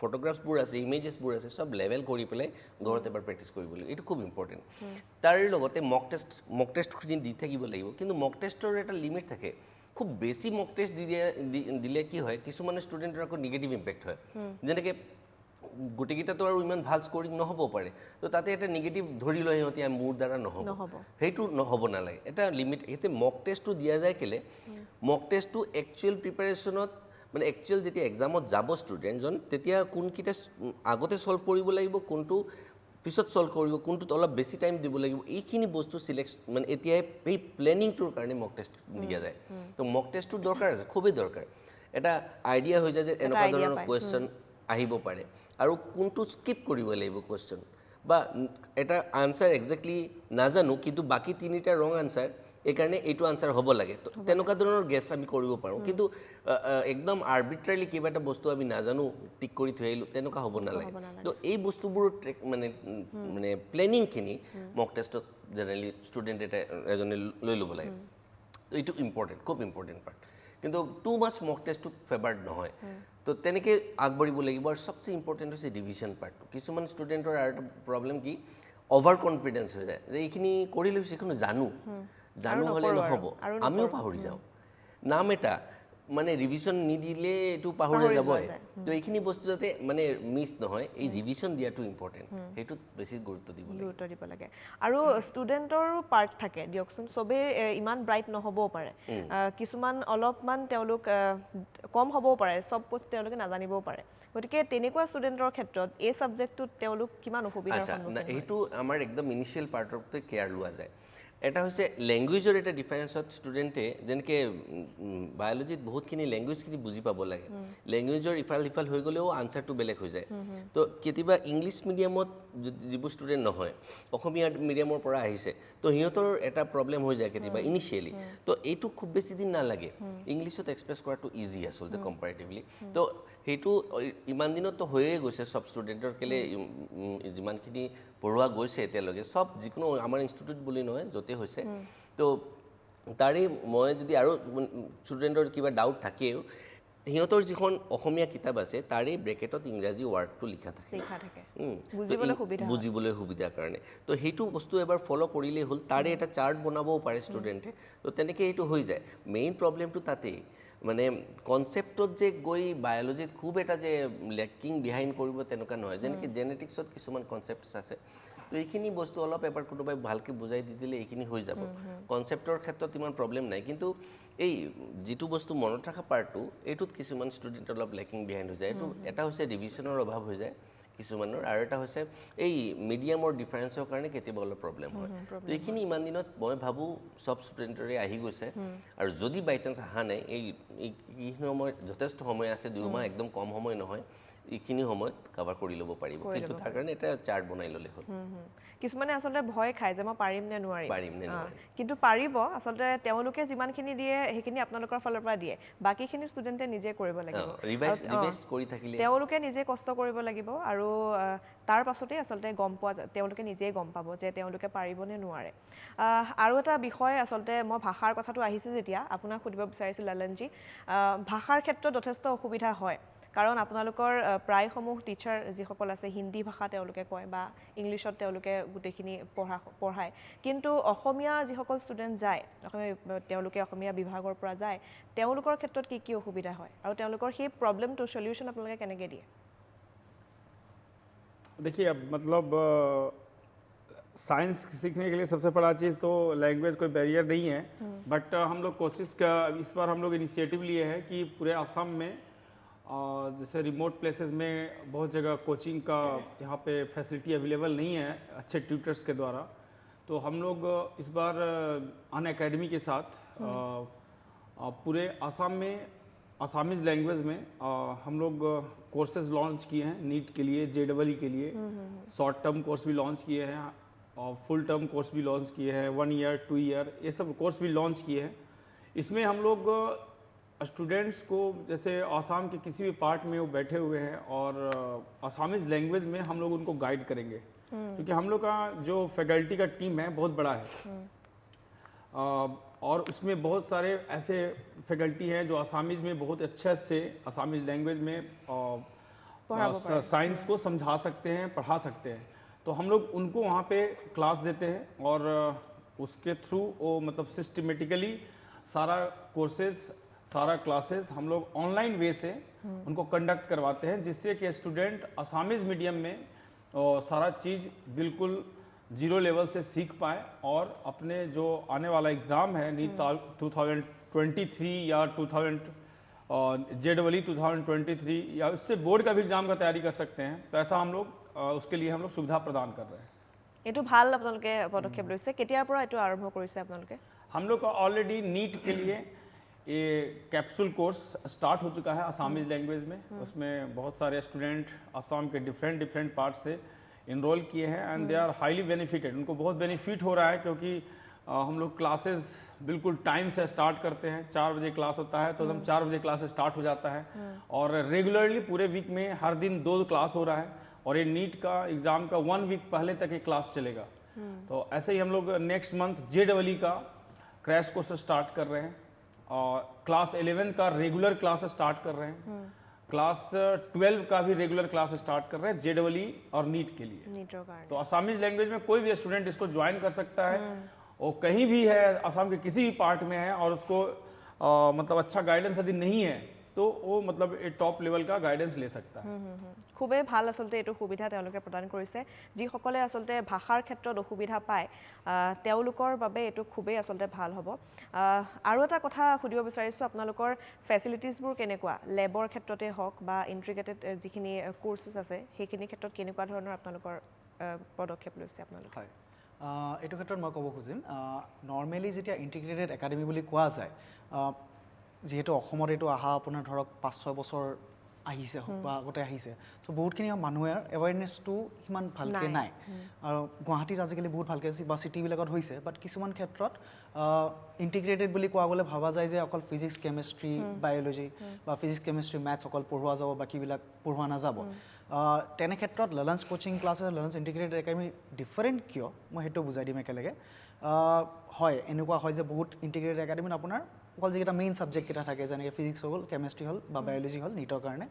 ফটোগ্ৰাফছবোৰ আছে ইমেজেছবোৰ আছে সব লেভেল কৰি পেলাই ঘৰত এবাৰ প্ৰেক্টিছ কৰিব লাগিব এইটো খুব ইম্পৰ্টেণ্ট তাৰ লগতে মক টেষ্টখিনি দি থাকিব লাগিব কিন্তু মক টেষ্টৰ এটা লিমিট থাকে খুব বেছি মক টেষ্ট দিলে কি হয় কিছুমান ষ্টুডেণ্টৰ আকৌ নিগেটিভ ইম্পেক্ট হয় যেনেকৈ গোটেইকেইটাতো আৰু ইমান ভাল স্ক'ৰিং নহ'ব পাৰে তো তাতে এটা নিগেটিভ ধৰি লয় সিহঁতে মোৰ দ্বাৰা নহ'ব সেইটো নহ'ব নালাগে এটা লিমিট এতিয়া মক টেষ্টটো দিয়া যায় কেলে মক টেষ্টটো একচুৱেল প্ৰিপাৰেশ্যনত মানে একচুৱেল যেতিয়া এক্সামত যাব ষ্টুডেণ্টজন তেতিয়া কোনকেইটা আগতে ছল্ভ কৰিব লাগিব কোনটো পিছত ছল্ভ কৰিব কোনটোত অলপ বেছি টাইম দিব লাগিব এইখিনি বস্তু চিলেক্ট মানে এতিয়াই এই প্লেনিংটোৰ কাৰণে মক টেষ্ট দিয়া যায় তো মক টেষ্টটো দৰকাৰ আছে খুবেই দৰকাৰ এটা আইডিয়া হৈ যায় যে এনেকুৱা ধৰণৰ কুৱেশ্যন আহিব পাৰে আৰু কোনটো স্কিপ কৰিব লাগিব কুৱেশ্যন বা এটা আনচাৰ একজেক্টলি নাজানো কিন্তু বাকী তিনিটা ৰং আনচাৰ এইকাৰণে এইটো আনচাৰ হ'ব লাগে তো তেনেকুৱা ধৰণৰ গেছ আমি কৰিব পাৰোঁ কিন্তু একদম আৰ্বিট্ৰাৰিলি কিবা এটা বস্তু আমি নাজানো টিক কৰি থৈ আহিলোঁ তেনেকুৱা হ'ব নালাগে তো এই বস্তুবোৰ মানে মানে প্লেনিংখিনি মক টেষ্টত জেনেৰেলি ষ্টুডেণ্ট এজনে লৈ ল'ব লাগে তো এইটো ইম্পৰ্টেণ্ট খুব ইম্পৰ্টেণ্ট পাৰ্ট কিন্তু টু মাছ মক টেষ্টটো ফেভাৰ্ড নহয় তো তেনেকৈ আগবাঢ়িব লাগিব আৰু সবচে ইম্পৰ্টেণ্ট হৈছে ৰিভিজন পাৰ্টটো কিছুমান ষ্টুডেণ্টৰ আৰু এটা প্ৰব্লেম কি অভাৰ কনফিডেঞ্চ হৈ যায় যে এইখিনি কৰি লৈছোঁ এইখিনি জানো হ'লে নহ'ব আমিও পাহৰি যাওঁ নাম এটা মানে ৰিভিজন নিদিলে এইটো পাহৰি যাবই তো এইখিনি বস্তু যাতে মানে মিছ নহয় এই ৰিভিজন দিয়াটো ইম্পৰ্টেণ্ট সেইটোত বেছি গুৰুত্ব দিব লাগে আৰু ষ্টুডেণ্টৰো পাৰ্ট থাকে দিয়কচোন চবেই ইমান ব্ৰাইট নহ'বও পাৰে কিছুমান অলপমান তেওঁলোক কম হ'বও পাৰে চব তেওঁলোকে নাজানিবও পাৰে গতিকে তেনেকুৱা ষ্টুডেণ্টৰ ক্ষেত্ৰত এই ছাবজেক্টটোত তেওঁলোক কিমান অসুবিধাৰ সন্মুখীন হয় এইটো আমাৰ একদম ইনিচিয়েল পাৰ্টতে কেয়াৰ লোৱা যায় এটা হৈছে লেংগুৱেজৰ এটা ডিফাৰেঞ্চত ষ্টুডেণ্টে যেনেকৈ বায়'লজিত বহুতখিনি লেংগুৱেজখিনি বুজি পাব লাগে লেংগুৱেজৰ ইফাল সিফাল হৈ গ'লেও আনচাৰটো বেলেগ হৈ যায় তো কেতিয়াবা ইংলিছ মিডিয়ামত যিবোৰ ষ্টুডেণ্ট নহয় অসমীয়া মিডিয়ামৰ পৰা আহিছে তো সিহঁতৰ এটা প্ৰব্লেম হৈ যায় কেতিয়াবা ইনিচিয়েলি তো এইটো খুব বেছি দিন নালাগে ইংলিছত এক্সপ্ৰেছ কৰাটো ইজি আচলতে কম্পেৰেটিভলি তো সেইটো ইমান দিনততো হৈয়ে গৈছে সব ষ্টুডেণ্টৰ কেলে যিমানখিনি পঢ়োৱা গৈছে এতিয়ালৈকে সব যিকোনো আমাৰ ইনষ্টিটিউট বুলি নহয় য'তে হৈছে তো তাৰে মই যদি আৰু ষ্টুডেণ্টৰ কিবা ডাউট থাকেও সিহঁতৰ যিখন অসমীয়া কিতাপ আছে তাৰে ব্ৰেকেটত ইংৰাজী ৱাৰ্ডটো লিখা থাকে বুজিবলৈ সুবিধাৰ কাৰণে তো সেইটো বস্তু এবাৰ ফ'ল' কৰিলেই হ'ল তাৰে এটা চাৰ্ট বনাবও পাৰে ষ্টুডেণ্টে তো তেনেকৈ এইটো হৈ যায় মেইন প্ৰব্লেমটো তাতেই মানে কনচেপ্টত যে গৈ বায়'লজিত খুব এটা যে লেকিং বিহাইণ্ড কৰিব তেনেকুৱা নহয় যেনেকৈ জেনেটিক্সত কিছুমান কনচেপ্টছ আছে তো এইখিনি বস্তু অলপ এবাৰ কোনোবাই ভালকৈ বুজাই দি দিলে এইখিনি হৈ যাব কনচেপ্টৰ ক্ষেত্ৰত ইমান প্ৰব্লেম নাই কিন্তু এই যিটো বস্তু মনত ৰখা পাৰ্টটো এইটোত কিছুমান ষ্টুডেণ্ট অলপ লেকিং বিহাইণ্ড হৈ যায় এইটো এটা হৈছে ৰিভিজনৰ অভাৱ হৈ যায় কিছুমানৰ আৰু এটা হৈছে এই মিডিয়ামৰ ডিফাৰেঞ্চৰ কাৰণে কেতিয়াবা অলপ প্ৰব্লেম হয় তো এইখিনি ইমান দিনত মই ভাবোঁ সব ষ্টুডেণ্টৰে আহি গৈছে আৰু যদি বাই চান্স অহা নাই এইখিনি সময় যথেষ্ট সময় আছে 2 মাহ একদম কম সময় নহয় এইখিনি সময়ত কভাৰ কৰি ল'ব পাৰিব কিন্তু তাৰ কাৰণে এটা চাৰ্ট বনাই ল'লে হ'ল কিছুমানে আচলতে ভয় খায় যে মই পাৰিম নে নোৱাৰিম কিন্তু পাৰিব আচলতে তেওঁলোকে যিমানখিনি দিয়ে সেইখিনি আপোনালোকৰ ফালৰ পৰা দিয়ে বাকীখিনি ষ্টুডেণ্টে নিজে কৰিব লাগিব ৰিভাইজ কৰি থাকিলে তেওঁলোকে নিজে কষ্ট কৰিব লাগিব আৰু তাৰ পাছতেই আচলতে গম পোৱা যায় তেওঁলোকে নিজেই গম পাব যে তেওঁলোকে পাৰিব নে নোৱাৰে আৰু এটা বিষয় আচলতে মই ভাষাৰ কথাটো আহিছে যেতিয়া আপোনাক সুধিব বিচাৰিছোঁ লালনজী ভাষাৰ ক্ষেত্ৰত যথেষ্ট অসুবিধা হয় কাৰণ আপোনালোকৰ প্ৰায়সমূহ টিচাৰ যিসকল আছে হিন্দী ভাষা তেওঁলোকে কয় বা ইংলিছত তেওঁলোকে গোটেইখিনি পঢ়ায় কিন্তু অসমীয়া যিসকল ষ্টুডেণ্ট যায় তেওঁলোকে অসমীয়া বিভাগৰ পৰা যায় তেওঁলোকৰ ক্ষেত্ৰত কি অসুবিধা হয় আৰু তেওঁলোকৰ সেই প্ৰব্লেমটো সলিউশ্যন আপোনালোকে কেনেকৈ দিয়ে देखिए अब मतलब साइंस सीखने के लिए सबसे बड़ा चीज़ तो लैंग्वेज कोई बैरियर नहीं है बट हम लोग कोशिश का इस बार हम लोग इनिशिएटिव लिए हैं कि पूरे असम में जैसे रिमोट प्लेसेस में बहुत जगह कोचिंग का यहाँ पे फैसिलिटी अवेलेबल नहीं है अच्छे ट्यूटर्स के द्वारा तो हम लोग इस बार अन अकेडमी के साथ पूरे आसाम में आसामीज लैंग्वेज में हम लोग कोर्सेज लॉन्च किए हैं नीट के लिए, JEE के लिए। शॉर्ट टर्म कोर्स भी लॉन्च किए हैं और फुल टर्म कोर्स भी लॉन्च किए हैं, 1 ईयर 2 ईयर ये सब कोर्स भी लॉन्च किए हैं। इसमें हम लोग स्टूडेंट्स को जैसे आसाम के किसी भी पार्ट में वो बैठे हुए हैं और आसामीज लैंग्वेज में हम लोग उनको गाइड करेंगे, क्योंकि हम लोग का जो फैकल्टी का टीम है बहुत बड़ा है और उसमें बहुत सारे ऐसे फैकल्टी हैं जो आसामीज में बहुत अच्छे से आसामीज लैंग्वेज में साइंस को समझा सकते हैं, पढ़ा सकते हैं। तो हम लोग उनको वहाँ पे क्लास देते हैं और उसके थ्रू वो मतलब सिस्टमेटिकली सारा कोर्सेज, सारा क्लासेस हम लोग ऑनलाइन वे से उनको कंडक्ट करवाते हैं, जिससे कि स्टूडेंट आसामीज मीडियम में सारा चीज़ बिल्कुल 0 लेवल से सीख पाए और अपने जो आने वाला एग्ज़ाम है नीट 2023 या JEE 2023 या उससे बोर्ड का भी एग्ज़ाम का तैयारी कर सकते हैं। तो ऐसा हम लोग उसके लिए हम लोग सुविधा प्रदान कर रहे हैं। এইটো ভাল আপোনালোকে পদক্ষেপ লৈছে। কেতিয়াৰ পৰা এইটো আৰম্ভ কৰিছে আপোনালোকে? हम लोग का ऑलरेडी नीट के लिए ये कैप्सूल कोर्स स्टार्ट हो चुका है आसामीज लैंग्वेज में। उसमें बहुत सारे स्टूडेंट आसाम के डिफरेंट पार्ट से इनरोल किए हैं and they are highly benefited. उनको बहुत बेनिफिट हो रहा है क्योंकि हम लोग क्लासेस बिल्कुल टाइम से स्टार्ट करते हैं। 4 बजे क्लास होता है तो हम 4 बजे क्लास स्टार्ट हो जाता है और रेगुलरली पूरे वीक में हर दिन 2 क्लास हो रहा है और ये नीट का एग्ज़ाम का 1 वीक पहले तक ये क्लास चलेगा। तो ऐसे ही हम लोग नेक्स्ट मंथ JEE का क्रैश कोर्स स्टार्ट कर रहे हैं और क्लास 11 का रेगुलर क्लास स्टार्ट कर रहे हैं। क्लास 12 का भी रेगुलर क्लास स्टार्ट कर रहे हैं JEE और नीट के लिए। नीटৰ কাৰণে तो आसामीज लैंग्वेज में कोई भी स्टूडेंट इसको ज्वाइन कर सकता है और कहीं भी है आसाम के किसी भी पार्ट में है और उसको मतलब अच्छा गाइडेंस यदि नहीं है तो वो मतलब एक टॉप लेवल का गाइडेंस ले सकता है। খুবেই ভাল আসলতে এইটো সুবিধা তেওঁলোকে প্ৰদান কৰিছে। যিসকলে আসলতে ভাষাৰ ক্ষেত্ৰত অসুবিধা পায় তেওঁলোকৰ বাবে এইটো খুবেই আসলতে ভাল হ'ব। আৰু এটা কথা সুধিব বিচাৰিছোঁ, আপোনালোকৰ ফেচিলিটিজবোৰ কেনেকুৱা? লেবৰ ক্ষেত্ৰতে হওক বা ইণ্টিগ্ৰেটেড যিখিনি কোৰ্চেছ আছে সেইখিনি ক্ষেত্ৰত কেনেকুৱা ধৰণৰ আপোনালোকৰ পদক্ষেপ লৈছে আপোনালোকে? হয়, এইটো ক্ষেত্ৰত মই ক'ব খুজিম, নৰ্মেলি যেতিয়া ইণ্টিগ্ৰেটেড একাডেমি বুলি কোৱা যায়, যিহেতু অসমত এইটো অহা আপোনাৰ ধৰক 5-6 বছৰ আহিছে বা আগতে আহিছে, চ' বহুতখিনি মানুহে এৱেৰনেছটো সিমান ভালকৈ নাই। আৰু গুৱাহাটীত আজিকালি বহুত ভালকৈ বা চিটিবিলাকত হৈছে, বাট কিছুমান ক্ষেত্ৰত ইণ্টিগ্ৰেটেড বুলি কোৱা গ'লে ভাবা যায় যে অকল ফিজিক্স, কেমেষ্ট্ৰি, বায়'লজি বা ফিজিক্স, কেমেষ্ট্ৰি, মেথছ অকল পঢ়োৱা যাব, বাকীবিলাক পঢ়োৱা নাযাব। তেনে ক্ষেত্ৰত Lalanch coaching classes, Lalanch integrated academy different কিয় মই সেইটো বুজাই দিম একেলগে। হয়, এনেকুৱা হয় যে বহুত ইণ্টিগ্ৰেটেড একাডেমিত আপোনাৰ অকল যিকেইটা মেইন ছাবজেক্টকেইটা থাকে, যেনেকৈ ফিজিক্স হ'ল, কেমেষ্ট্ৰি হ'ল বা বায়'লজি হ'ল নীটৰ কাৰণে,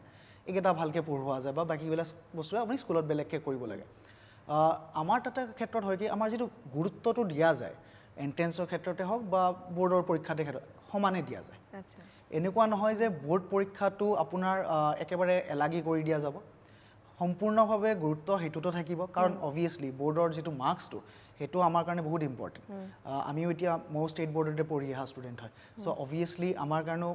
এইকেইটা ভালকৈ পঢ়োৱা যায় বা বাকীবিলাক বস্তু আপুনি স্কুলত বেলেগকৈ কৰিব লাগে। আমাৰ তাতে ক্ষেত্ৰত হয় কি, আমাৰ যিটো গুৰুত্বটো দিয়া যায় এণ্ট্ৰেঞ্চৰ ক্ষেত্ৰতে হওক বা বৰ্ডৰ পৰীক্ষাতে ক্ষেত্ৰত সমানে দিয়া যায়। এনেকুৱা নহয় যে বৰ্ড পৰীক্ষাটো আপোনাৰ একেবাৰে এলাগি কৰি দিয়া যাব। সম্পূৰ্ণভাৱে গুৰুত্ব সেইটোতো থাকিব, কাৰণ অবভিয়াছলি বৰ্ডৰ যিটো মাৰ্কছটো সেইটো আমাৰ কাৰণে বহুত ইম্পৰ্টেণ্ট। আমিও এতিয়া ময়ো ষ্টেট বৰ্ডতে পঢ়ি অহা ষ্টুডেণ্ট হয়, চ' অবভিয়াছলি আমাৰ কাৰণেও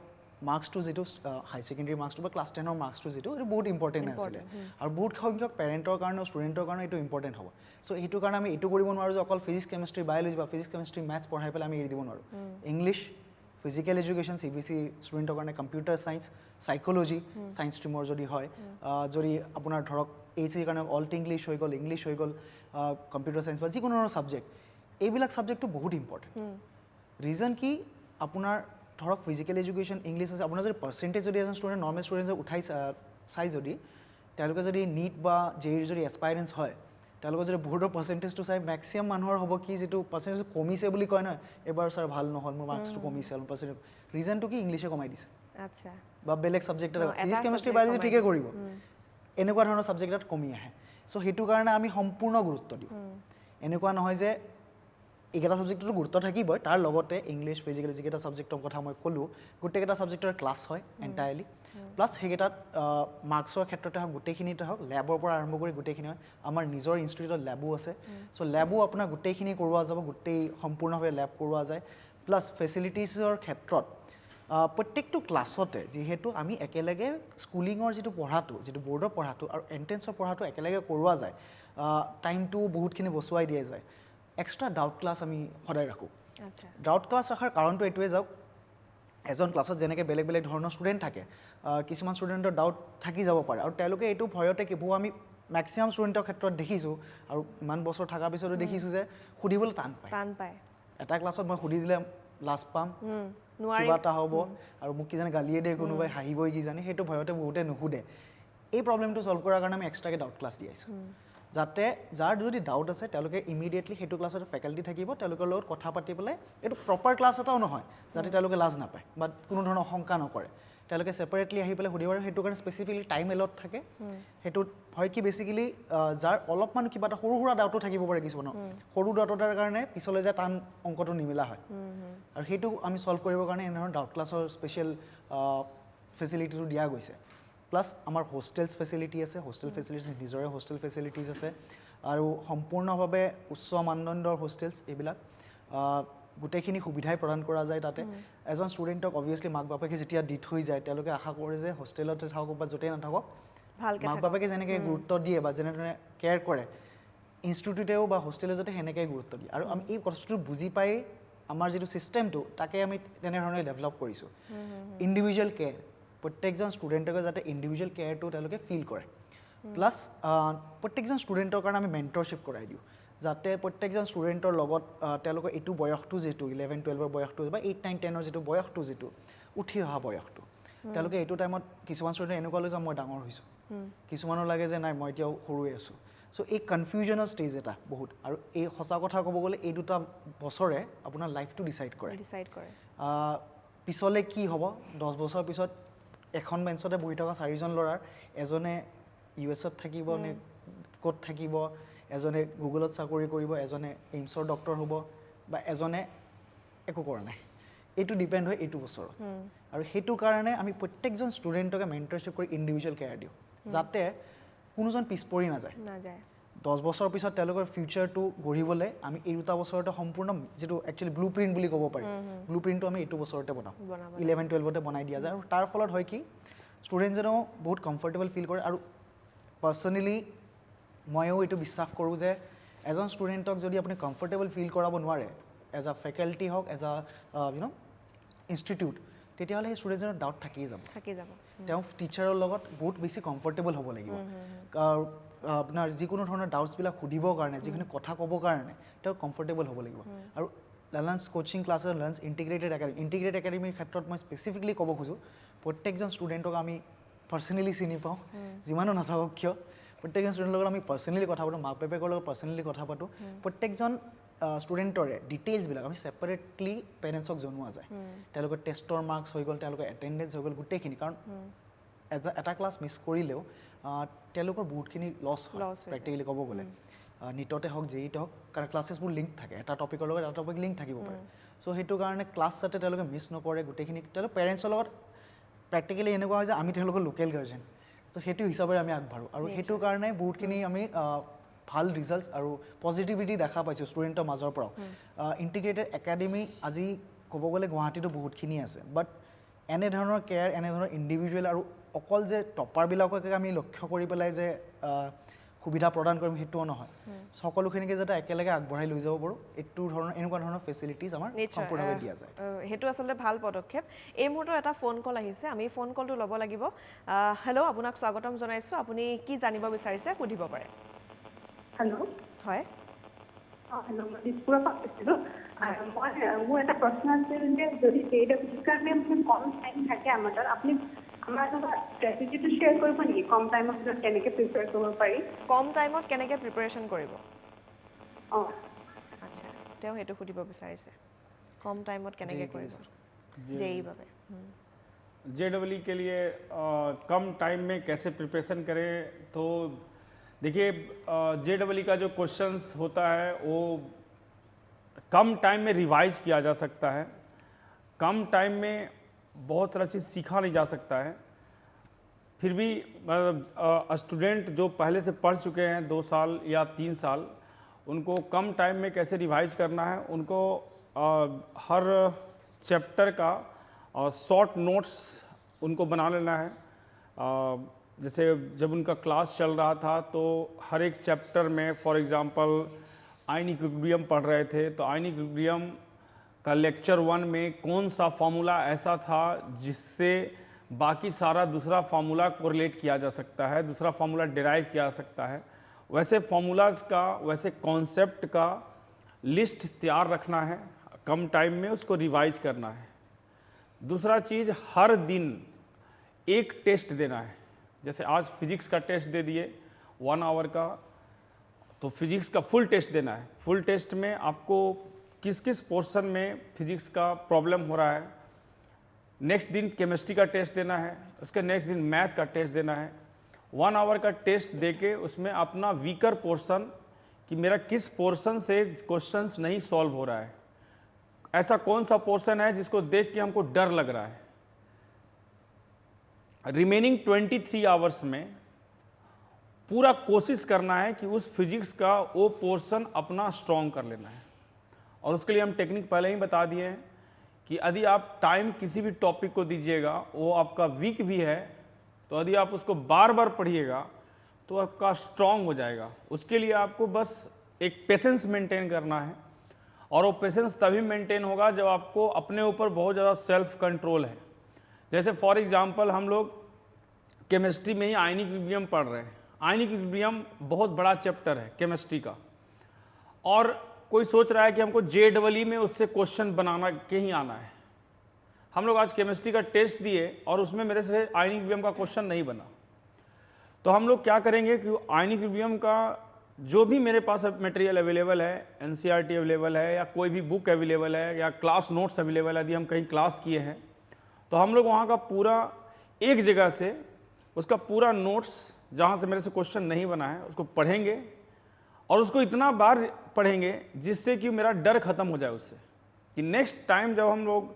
মাৰ্কছটো যিটো হাই ছেকেণ্ডেৰী মাৰ্কছটো বা ক্লাছ 10ৰ মাৰ্কছটো যিটো এইটো বহুত ইম্পৰ্টেণ্ট আছিলে আৰু বহুত সংখ্যক পেৰেণ্টৰ কাৰণেও ষ্টুডেণ্টৰ কাৰণেও এইটো ইম্পৰ্টেণ্ট হ'ব। চ' সেইটো কাৰণে আমি এইটো কৰিব নোৱাৰোঁ যে অকল ফিজিক্স, কেমেষ্ট্ৰি, বায়'লজি বা ফিজিক্স, কেমেষ্ট্ৰি, মেথছ পঢ়াই পেলাই আমি এৰি দিব নোৱাৰোঁ। ইংলিছ, ফিজিকেল এডুকেশ্যন, CBSE ষ্টুডেণ্টৰ কাৰণে কম্পিউটাৰ ছায়েন্স, চাইক'লজি, ছায়েন্স ষ্ট্ৰীমৰ যদি হয়, যদি আপোনাৰ ধৰক HCৰ কাৰণে অল্ড ইংলিছ হৈ গ'ল, ইংলিছ হৈ গ'ল, কম্পিউটাৰ ছায়েন্স বা যিকোনো ধৰণৰ ছাবজেক্ট, এইবিলাক ছাবজেক্টটো বহুত ইম্পৰ্টেণ্ট। ৰিজন কি, আপোনাৰ ধৰক ফিজিকেল এডুকেশ্যন, ইংলিছ আছে, আপোনাৰ যদি পাৰ্চেণ্টেজ যদি এজন ষ্টুডেণ্ট নৰ্মেল ষ্টুডেণ্টে উঠাই চাই, যদি তেওঁলোকে যদি নীট বা JEE যদি এছপাইৰেঞ্চ হয়, তেওঁলোকৰ যদি বৰ্ডৰ পাৰ্চেণ্টেজটো চাই, মেক্সিমাম মানুহৰ হ'ব কি, যিটো পাৰ্চেণ্টেজ কমিছে বুলি কয় নহয়, এইবাৰ ছাৰ ভাল নহ'ল, মোৰ মাৰ্কছটো কমিছে, পাৰ্চেণ্টেজ ৰিজনটো কি, ইংলিছে কমাই দিছে বা বেলেগ ছাবজেক্ট এটা, ফিজিক্স, কেমেষ্ট্ৰি, বায়'লজি ঠিকে কৰিব, এনেকুৱা ধৰণৰ ছাবজেক্ট এটাত কমি আহে। চ' সেইটো কাৰণে আমি সম্পূৰ্ণ গুৰুত্ব দিওঁ। এনেকুৱা নহয় যে এইকেইটা ছাবজেক্টতো গুৰুত্ব থাকিবই, তাৰ লগতে ইংলিছ, ফিজিকেল যিকেইটা ছাবজেক্টৰ কথা মই ক'লোঁ, গোটেইকেইটা ছাবজেক্টৰ ক্লাছ হয় এণ্টায়াৰলি, প্লাছ সেইকেইটাত মাৰ্কছৰ ক্ষেত্ৰতে হওক, গোটেইখিনিতে হওক, লেবৰ পৰা আৰম্ভ কৰি গোটেইখিনি হয়। আমাৰ নিজৰ ইনষ্টিটিউটত লেবো আছে, চ' লেবো আপোনাৰ গোটেইখিনি কৰোৱা যাব, গোটেই সম্পূৰ্ণভাৱে লেব কৰোৱা যায়। প্লাছ ফেচিলিটিছৰ ক্ষেত্ৰত প্ৰত্যেকটো ক্লাছতে যিহেতু আমি একেলগে স্কুলিঙৰ যিটো পঢ়াটো, যিটো বৰ্ডৰ পঢ়াটো আৰু এণ্ট্ৰেঞ্চৰ পঢ়াটো একেলগে কৰোৱা যায়, টাইমটো বহুতখিনি বচুৱাই দিয়া যায়। এক্সট্ৰা ডাউট ক্লাছ আমি সদায় ৰাখোঁ আচ্ছা ডাউট ক্লাছ ৰখাৰ কাৰণটো এইটোৱে যাওক এজন ক্লাছত যেনেকৈ বেলেগ বেলেগ ধৰণৰ ষ্টুডেণ্ট থাকে কিছুমান ষ্টুডেণ্টৰ ডাউট থাকি যাব পাৰে আৰু তেওঁলোকে এইটো ভয়তে কিবোৰ আমি মেক্সিমাম ষ্টুডেণ্টৰ ক্ষেত্ৰত দেখিছোঁ আৰু ইমান বছৰ থকাৰ পিছতো দেখিছোঁ যে সুধিবলৈ টান পায় টান পায় এটা ক্লাছত মই সুধি দিলে লাজ পাম নোৱাৰি কিবা এটা হ'ব আৰু মোক কিজানি গালিয়ে দিয়ে কোনোবাই হাঁহিবই কিজানি সেইটো ভয়তে বহুতে নুসুধে এই প্ৰব্লেমটো ছল্ভ কৰাৰ কাৰণে আমি এক্সট্ৰাকৈ ডাউট ক্লাছ দি আহিছোঁ যাতে যাৰ যদি ডাউট আছে তেওঁলোকে ইমিডিয়েটলি সেইটো ক্লাছত ফেকাল্টি থাকিব তেওঁলোকৰ লগত কথা পাতি পেলাই এইটো প্ৰপাৰ ক্লাছ এটাও নহয় যাতে তেওঁলোকে লাজ নাপায় বা কোনো ধৰণৰ শংকা নকৰে তেওঁলোকে ছেপাৰেটলি আহি পেলাই সুধিব আৰু সেইটো কাৰণে স্পেচিফিকেলি টাইম এলট থাকে সেইটোত হয় কি বেচিকেলি যাৰ অলপমান কিবা এটা সৰু সুৰা ডাউটো থাকিব পাৰে কিছুমানৰ সৰু ডাউট এটাৰ কাৰণে পিছলৈ যে টান অংকটো নিমিলা হয় আৰু সেইটো আমি ছল্ভ কৰিবৰ কাৰণে এনেধৰণৰ ডাউট ক্লাছৰ স্পেচিয়েল ফেচিলিটিটো দিয়া গৈছে প্লাছ আমাৰ হোষ্টেলছ ফেচিলিটি আছে হোষ্টেল ফেচিলিটিছ নিজৰে হোষ্টেল ফেচিলিটিছ আছে আৰু সম্পূৰ্ণভাৱে উচ্চ মানদণ্ডৰ হোষ্টেলছ এইবিলাক গোটেইখিনি সুবিধাই প্ৰদান কৰা যায় তাতে এজন ষ্টুডেণ্টক অভিয়াছলি মাক বাপেকে যেতিয়া দি থৈ যায় তেওঁলোকে আশা কৰে যে হোষ্টেলতে থাকক বা য'তেই নাথাকক ভালকৈ মাক বাপেকে যেনেকৈ গুৰুত্ব দিয়ে বা যেনেধৰণে কেয়াৰ কৰে ইনষ্টিটিউটেও বা হোষ্টেলে যাতে সেনেকৈ গুৰুত্ব দিয়ে আৰু আমি এই বস্তুটো বুজি পাই আমাৰ যিটো ছিষ্টেমটো তাকে আমি তেনেধৰণে ডেভেলপ কৰিছোঁ ইণ্ডিভিজুৱেল কেয়াৰ প্ৰত্যেকজন ষ্টুডেণ্টকে যাতে ইণ্ডিভিজুৱেল কেয়াৰটো তেওঁলোকে ফিল কৰে প্লাছ প্ৰত্যেকজন ষ্টুডেণ্টৰ কাৰণে আমি মেণ্টৰশ্বিপ কৰাই দিওঁ যাতে প্ৰত্যেকজন ষ্টুডেণ্টৰ লগত তেওঁলোকৰ এইটো বয়সটো যিটো 11-12 বয়সটো বা 8-9-10 যিটো বয়সটো যিটো উঠি অহা বয়সটো তেওঁলোকে এইটো টাইমত কিছুমান ষ্টুডেণ্ট এনেকুৱা লৈ যে মই ডাঙৰ হৈছোঁ কিছুমানৰ লাগে যে নাই মই এতিয়াও সৰুৱে আছোঁ চ' এই কনফিউজনৰ ষ্টেজ এটা বহুত আৰু এই সঁচা কথা ক'ব গ'লে এই দুটা বছৰে আপোনাৰ লাইফটো ডিচাইড কৰে পিছলৈ কি হ'ব 10 বছৰ পিছত এখন বেঞ্চতে বহি থকা 4জন ল'ৰাৰ এজনে US-ত থাকিব নে ক'ত থাকিব এজনে গুগলত চাকৰি কৰিব এজনে এইমছৰ ডক্টৰ হ'ব বা এজনে একো কৰা নাই এইটো ডিপেণ্ড হয় এইটো বছৰত আৰু সেইটো কাৰণে আমি প্ৰত্যেকজন ষ্টুডেণ্টকে মেণ্টৰশ্বিপ কৰি ইণ্ডিভিজুৱেল কেয়াৰ দিওঁ যাতে কোনোজন পিছ পৰি নাযায় 10 বছৰ পিছত তেওঁলোকৰ ফিউচাৰটো গঢ়িবলৈ আমি এই দুটা বছৰতে সম্পূৰ্ণ যিটো একচুৱেলি ব্লু প্ৰিণ্ট বুলি ক'ব পাৰি ব্লু প্ৰিণ্টটো আমি এইটো বছৰতে বনাওঁ 11-12তে বনাই দিয়া যায় আৰু তাৰ ফলত হয় কি ষ্টুডেণ্টজনেও বহুত কমফৰ্টেবল ফিল কৰে আৰু পাৰ্চনেলি ময়ো এইটো বিশ্বাস কৰোঁ যে এজন ষ্টুডেণ্টক যদি আপুনি কমফৰ্টেবল ফিল কৰাব নোৱাৰে এজ আ ফেকাল্টি হওক এজ আ ইনষ্টিটিউট তেতিয়াহ'লে সেই ষ্টুডেণ্টজনৰ ডাউট থাকিয়ে যাব তেওঁ টিচাৰৰ লগত বহুত বেছি কমফৰ্টেবল হ'ব লাগিব আপোনাৰ যিকোনো ধৰণৰ ডাউটছবিলাক সুধিবৰ কাৰণে যিখিনি কথা ক'বৰ কাৰণে তেওঁ কমফৰ্টেবল হ'ব লাগিব আৰু লাৰ্ণাৰ্ছ কোচিং ক্লাছৰ লাৰ্ণাৰ্ছ ইণ্টিগ্ৰেটেড একাডেমীৰ ক্ষেত্ৰত মই স্পেচিফিকলি ক'ব খোজোঁ প্ৰত্যেকজন ষ্টুডেণ্টক আমি পাৰ্চনেলি চিনি পাওঁ যিমানো নাথাকক কিয় প্ৰত্যেকজন ষ্টুডেণ্টৰ লগত আমি পাৰ্চনেলি কথা পাতোঁ মাক বাপেকৰ লগত পাৰ্চনেলি কথা পাতোঁ প্ৰত্যেকজন ষ্টুডেণ্টৰে ডিটেইলছবিলাক আমি ছেপাৰেটলি পেৰেণ্টছক জনোৱা যায় তেওঁলোকৰ টেষ্টৰ মাৰ্কছ হৈ গ'ল তেওঁলোকৰ এটেণ্ডেঞ্চ হৈ গ'ল গোটেইখিনি কাৰণ এটা ক্লাছ মিছ কৰিলেও তেওঁলোকৰ বহুতখিনি লছ হয় প্ৰেক্টিকেলি ক'ব গ'লে নিটতে হওক জেইতে হওক কাৰণ ক্লাছেছবোৰ লিংক থাকে এটা টপিকৰ লগত এটা টপিক লিংক থাকিব পাৰে চ' সেইটো কাৰণে ক্লাছ যাতে তেওঁলোকে মিছ নকৰে গোটেইখিনি তেওঁলোকৰ পেৰেণ্টছৰ লগত প্ৰেক্টিকেলি এনেকুৱা হয় যে আমি তেওঁলোকৰ লোকেল গাৰ্জেন চ' সেইটো হিচাপে আমি আগবাঢ়োঁ আৰু সেইটো কাৰণে বহুতখিনি আমি ভাল ৰিজাল্টছ আৰু পজিটিভিটি দেখা পাইছোঁ ষ্টুডেণ্টৰ মাজৰ পৰাও ইণ্টিগ্ৰেটেড একাডেমি আজি ক'ব গ'লে গুৱাহাটীতো বহুতখিনি আছে বাট এনেধৰণৰ কেয়াৰ এনেধৰণৰ ইণ্ডিভিজুৱেল আৰু অকল যে টপাৰবিলাককে আমি লক্ষ্য কৰি পেলাই যে সুবিধা প্ৰদান কৰিম সেইটোও নহয় সকলোখিনিকে যাতে একেলগে আগবঢ়াই লৈ যাব পাৰোঁ এনেকুৱা ধৰণৰ ফেচিলিটিজ আমাৰ সম্পূৰ্ণভাৱে দিয়া যায় সেইটো আচলতে ভাল পদক্ষেপ এই মুহূৰ্তত এটা ফোন কল আহিছে আমি ফোন কলটো ল'ব লাগিব হেল্ল' আপোনাক স্বাগতম জনাইছোঁ আপুনি কি জানিব বিচাৰিছে সুধিব পাৰে হেল্ল' হয় হেল্ল' মই দিছপুৰৰ পৰা কৈছিলোঁ মোৰ এটা প্ৰশ্ন আছিল যে যদি JEE কাৰণে কম টাইম থাকে আমাৰ তাত আপুনি আমাৰ লগত ষ্ট্ৰেটেজিটো শ্বেয়াৰ কৰিব নেকি কম টাইমৰ ভিতৰত কেনেকৈ প্ৰিপেয়াৰ কৰিব পাৰি কম টাইমত কেনেকৈ প্ৰিপেৰেশ্যন কৰিব অঁ আচ্ছা তেওঁ সেইটো সুধিব বিচাৰিছে কম টাইমত কেনেকৈ কৰিব JEE বাবে JEE के लिए कम टाइम में कैसे प्रिपरेशन करें तो देखिए JEE का जो क्वेश्चंस होता है वो कम टाइम में रिवाइज किया जा सकता है कम टाइम में बहुत सारा चीज़ सीखा नहीं जा सकता है फिर भी स्टूडेंट जो पहले से पढ़ चुके हैं 2 साल या 3 साल उनको कम टाइम में कैसे रिवाइज करना है उनको हर चैप्टर का शॉर्ट नोट्स उनको बना लेना है जैसे जब उनका क्लास चल रहा था तो हर एक चैप्टर में फॉर एग्ज़ाम्पल आयन इक्विलिब्रियम पढ़ रहे थे, तो आयन इक्विलिब्रियम का लेक्चर 1 में कौन सा फार्मूला ऐसा था जिससे बाकी सारा दूसरा फार्मूला कोरिलेट किया जा सकता है, दूसरा फार्मूला डिराइव किया जा सकता है, वैसे फार्मूलाज का, वैसे कॉन्सेप्ट का लिस्ट तैयार रखना है, कम टाइम में उसको रिवाइज करना है। दूसरा चीज़, हर दिन एक टेस्ट देना है। जैसे आज फिजिक्स का टेस्ट दे दिए 1 आवर का, तो फिजिक्स का फुल टेस्ट देना है। फुल टेस्ट में आपको किस किस पोर्शन में फिजिक्स का प्रॉब्लम हो रहा है, नेक्स्ट दिन केमिस्ट्री का टेस्ट देना है, उसके नेक्स्ट दिन मैथ का टेस्ट देना है। 1 आवर का टेस्ट देके उसमें अपना वीकर पोर्शन कि मेरा किस पोर्शन से क्वेश्चंस नहीं सॉल्व हो रहा है, ऐसा कौन सा पोर्शन है जिसको देख के हमको डर लग रहा है। रिमेनिंग 23 आवर्स में पूरा कोशिश करना है कि उस फिजिक्स का वो पोर्शन अपना स्ट्रॉन्ग कर लेना है। और उसके लिए हम टेक्निक पहले ही बता दिए हैं कि यदि आप टाइम किसी भी टॉपिक को दीजिएगा, वो आपका वीक भी है, तो यदि आप उसको बार बार पढ़िएगा तो आपका स्ट्रॉन्ग हो जाएगा। उसके लिए आपको बस एक पेशेंस मेंटेन करना है, और वो पेशेंस तभी मेंटेन होगा जब आपको अपने ऊपर बहुत ज़्यादा सेल्फ कंट्रोल है। जैसे फॉर एग्जांपल हम लोग केमिस्ट्री में ही आयनिक इक्विलिब्रियम पढ़ रहे हैं। आयनिक इक्विलिब्रियम बहुत बड़ा चैप्टर है केमिस्ट्री का, और कोई सोच रहा है कि हमको JEE में उससे क्वेश्चन बनाना के ही आना है। हम लोग आज केमिस्ट्री का टेस्ट दिए और उसमें मेरे से आयनिक इक्विलिब्रियम का क्वेश्चन नहीं बना, तो हम लोग क्या करेंगे कि आयनिक इक्विलिब्रियम का जो भी मेरे पास मटेरियल अवेलेबल है, NCERT अवेलेबल है, या कोई भी बुक अवेलेबल है, या क्लास नोट्स अवेलेबल है, यदि हम कहीं क्लास किए हैं तो हम लोग वहाँ का पूरा एक जगह से उसका पूरा नोट्स जहाँ से मेरे से क्वेश्चन नहीं बना है उसको पढ़ेंगे, और उसको इतना बार पढ़ेंगे जिससे कि मेरा डर खत्म हो जाए उससे, कि नेक्स्ट टाइम जब हम लोग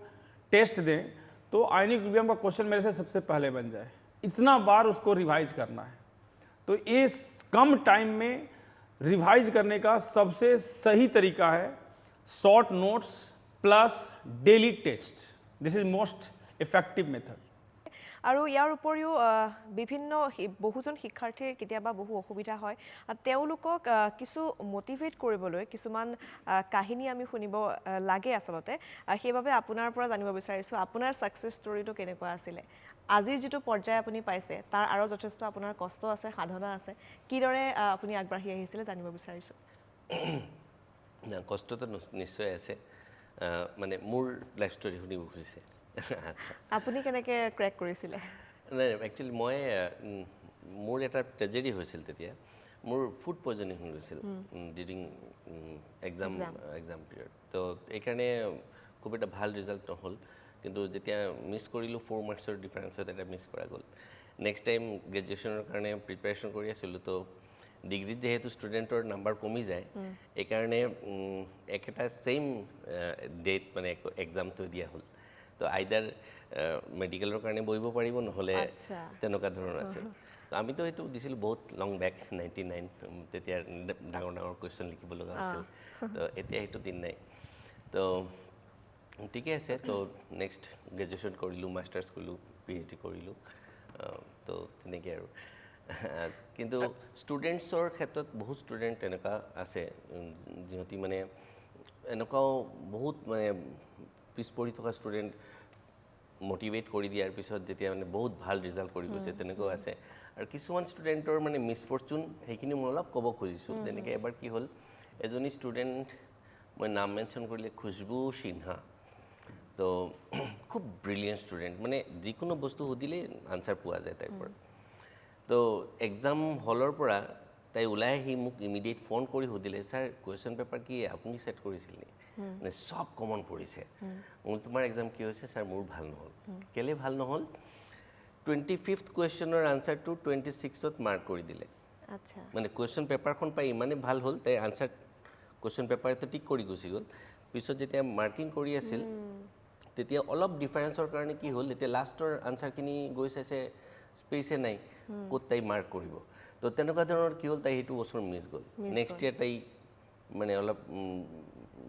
टेस्ट दें तो आयनिक इक्विलिब्रियम का क्वेश्चन मेरे से सबसे पहले बन जाए। इतना बार उसको रिवाइज करना है। तो ये कम टाइम में रिवाइज करने का सबसे सही तरीका है short notes plus daily test. This is most effective method. আৰু ইয়াৰ উপৰিও বিভিন্ন বহুজন শিক্ষাৰ্থীৰ কেতিয়াবা বহু অসুবিধা হয়, তেওঁলোকক কিছু মটিভেট কৰিবলৈ কিছুমান কাহিনী আমি শুনিব লাগে আচলতে। সেইবাবে আপোনাৰ পৰা জানিব বিচাৰিছোঁ আপোনাৰ ছাকচেছ ষ্টৰিটো কেনেকুৱা আছিলে, আজিৰ যিটো পৰ্যায় আপুনি পাইছে তাৰ আৰু যথেষ্ট আপোনাৰ কষ্ট আছে, সাধনা আছে, কিদৰে আপুনি আগবাঢ়ি আহিছিলে জানিব বিচাৰিছোঁ। কষ্টটো নিশ্চয় আছে, মানে মোৰ লাইফ ষ্টৰি শুনিব খুজিছে। আচ্ছা, আপুনি কেনেকৈ ক্ৰেক কৰিছিলে? নাই একচুৱেলি মই মোৰ এটা ট্ৰেজেডি হৈছিল তেতিয়া। মোৰ ফুড পয়জনিং হৈ গৈছিল ডিউৰিং এক্সাম পিৰিয়ড। তো এইকাৰণে খুব এটা ভাল ৰিজাল্ট নহ'ল, কিন্তু যেতিয়া মিছ কৰিলোঁ 4 মাৰ্কছৰ ডিফাৰেঞ্চত এটা মিছ কৰা গ'ল। নেক্সট টাইম গ্ৰেজুৱেশ্যনৰ কাৰণে প্ৰিপেৰেশ্যন কৰি আছিলোঁ, তো ডিগ্ৰীত যেহেতু ষ্টুডেণ্টৰ নাম্বাৰ কমি যায়, এইকাৰণে একেটা ছেইম ডেট মানে এক্সামটো দিয়া হ'ল। তো আইদাৰ মেডিকেলৰ কাৰণে বহিব পাৰিব, নহ'লে তেনেকুৱা ধৰণৰ আছিল। তো আমিতো সেইটো দিছিলোঁ বহুত লং বেক 99, তেতিয়া ডাঙৰ ডাঙৰ কুৱেশ্যন লিখিব লগা হৈছিল। তো এতিয়া সেইটো দিন নাই। তো ঠিকে আছে, তো নেক্সট গ্ৰেজুৱেশ্যন কৰিলোঁ, মাষ্টাৰ্ছ কৰিলোঁ, PhD কৰিলোঁ। তো তেনেকৈ আৰু। কিন্তু ষ্টুডেণ্টছৰ ক্ষেত্ৰত বহুত ষ্টুডেণ্ট এনেকুৱা আছে যিহঁতি মানে এনেকুৱাও বহুত মানে পিছ পৰি থকা ষ্টুডেণ্ট মটিভেট কৰি দিয়াৰ পিছত যেতিয়া মানে বহুত ভাল ৰিজাল্ট কৰি গৈছে তেনেকুৱাও আছে। আৰু কিছুমান ষ্টুডেণ্টৰ মানে মিছফৰ্চুন, সেইখিনি মই অলপ ক'ব খুজিছোঁ। যেনেকৈ এবাৰ কি হ'ল, এজনী ষ্টুডেণ্ট, মই নাম মেনশ্যন কৰিলে, খুশবু সিনহা। তো খুব ব্ৰিলিয়েণ্ট ষ্টুডেণ্ট, মানে যিকোনো বস্তু সুধিলে আনচাৰ পোৱা যায় তাইৰ পৰা। তো এক্সাম হলৰ পৰা তাই ওলাই আহি মোক ইমিডিয়েট ফোন কৰি সুধিলে, ছাৰ কুৱেশ্যন পেপাৰ কি আপুনি ছেট কৰিছিল নি? মানে সব কমন পৰিছে। মোৰ তোমাৰ এক্সাম কি হৈছে? ছাৰ মোৰ ভাল নহ'ল। কেলৈ ভাল নহ'ল? 25th কুৱেশ্যনৰ আনচাৰটো 26ত মাৰ্ক কৰি দিলে। আচ্ছা, মানে কুৱেশ্যন পেপাৰখন পাই ইমানে ভাল হ'ল, তাইৰ আনচাৰ কুৱেশ্যন পেপাৰটো টিক কৰি গুচি গ'ল। পিছত যেতিয়া মাৰ্কিং কৰি আছিল তেতিয়া অলপ ডিফাৰেঞ্চৰ কাৰণে কি হ'ল, এতিয়া লাষ্টৰ আনচাৰখিনি গৈ চাইছে স্পেচে নাই, ক'ত তাই মাৰ্ক কৰিব। তো তেনেকুৱা ধৰণৰ কি হ'ল, তাই সেইটো বছৰ মিছ গ'ল। নেক্সট ইয়েৰ তাই মানে অলপ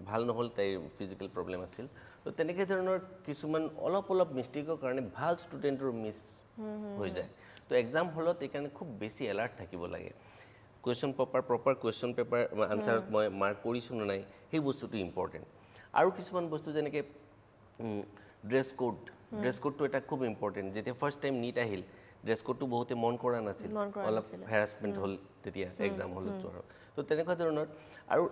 ভাল নহ'ল, তাইৰ ফিজিকেল প্ৰব্লেম আছিল। তো তেনেকৈ ধৰণৰ কিছুমান অলপ মিষ্টেকৰ কাৰণে ভাল ষ্টুডেণ্টৰ মিছ হৈ যায়। তো এক্সাম হলত এইকাৰণে খুব বেছি এলাৰ্ট থাকিব লাগে। কুৱেশ্যন প্ৰপাৰ কুৱেশ্যন পেপাৰ আনচাৰত মই মাৰ্ক কৰিছোঁ নে নাই সেই বস্তুটো ইম্পৰ্টেণ্ট আৰু কিছুমান বস্তু যেনেকৈ ড্ৰেছ কোডটো এটা খুব ইম্পৰ্টেণ্ট যেতিয়া ফাৰ্ষ্ট টাইম নীট আহিল ড্ৰেছ কোডটো বহুতে মন কৰা নাছিল অলপ হেৰাছমেণ্ট হ'ল তেতিয়া এক্সাম হলত যোৱাৰ তো তেনেকুৱা ধৰণৰ আৰু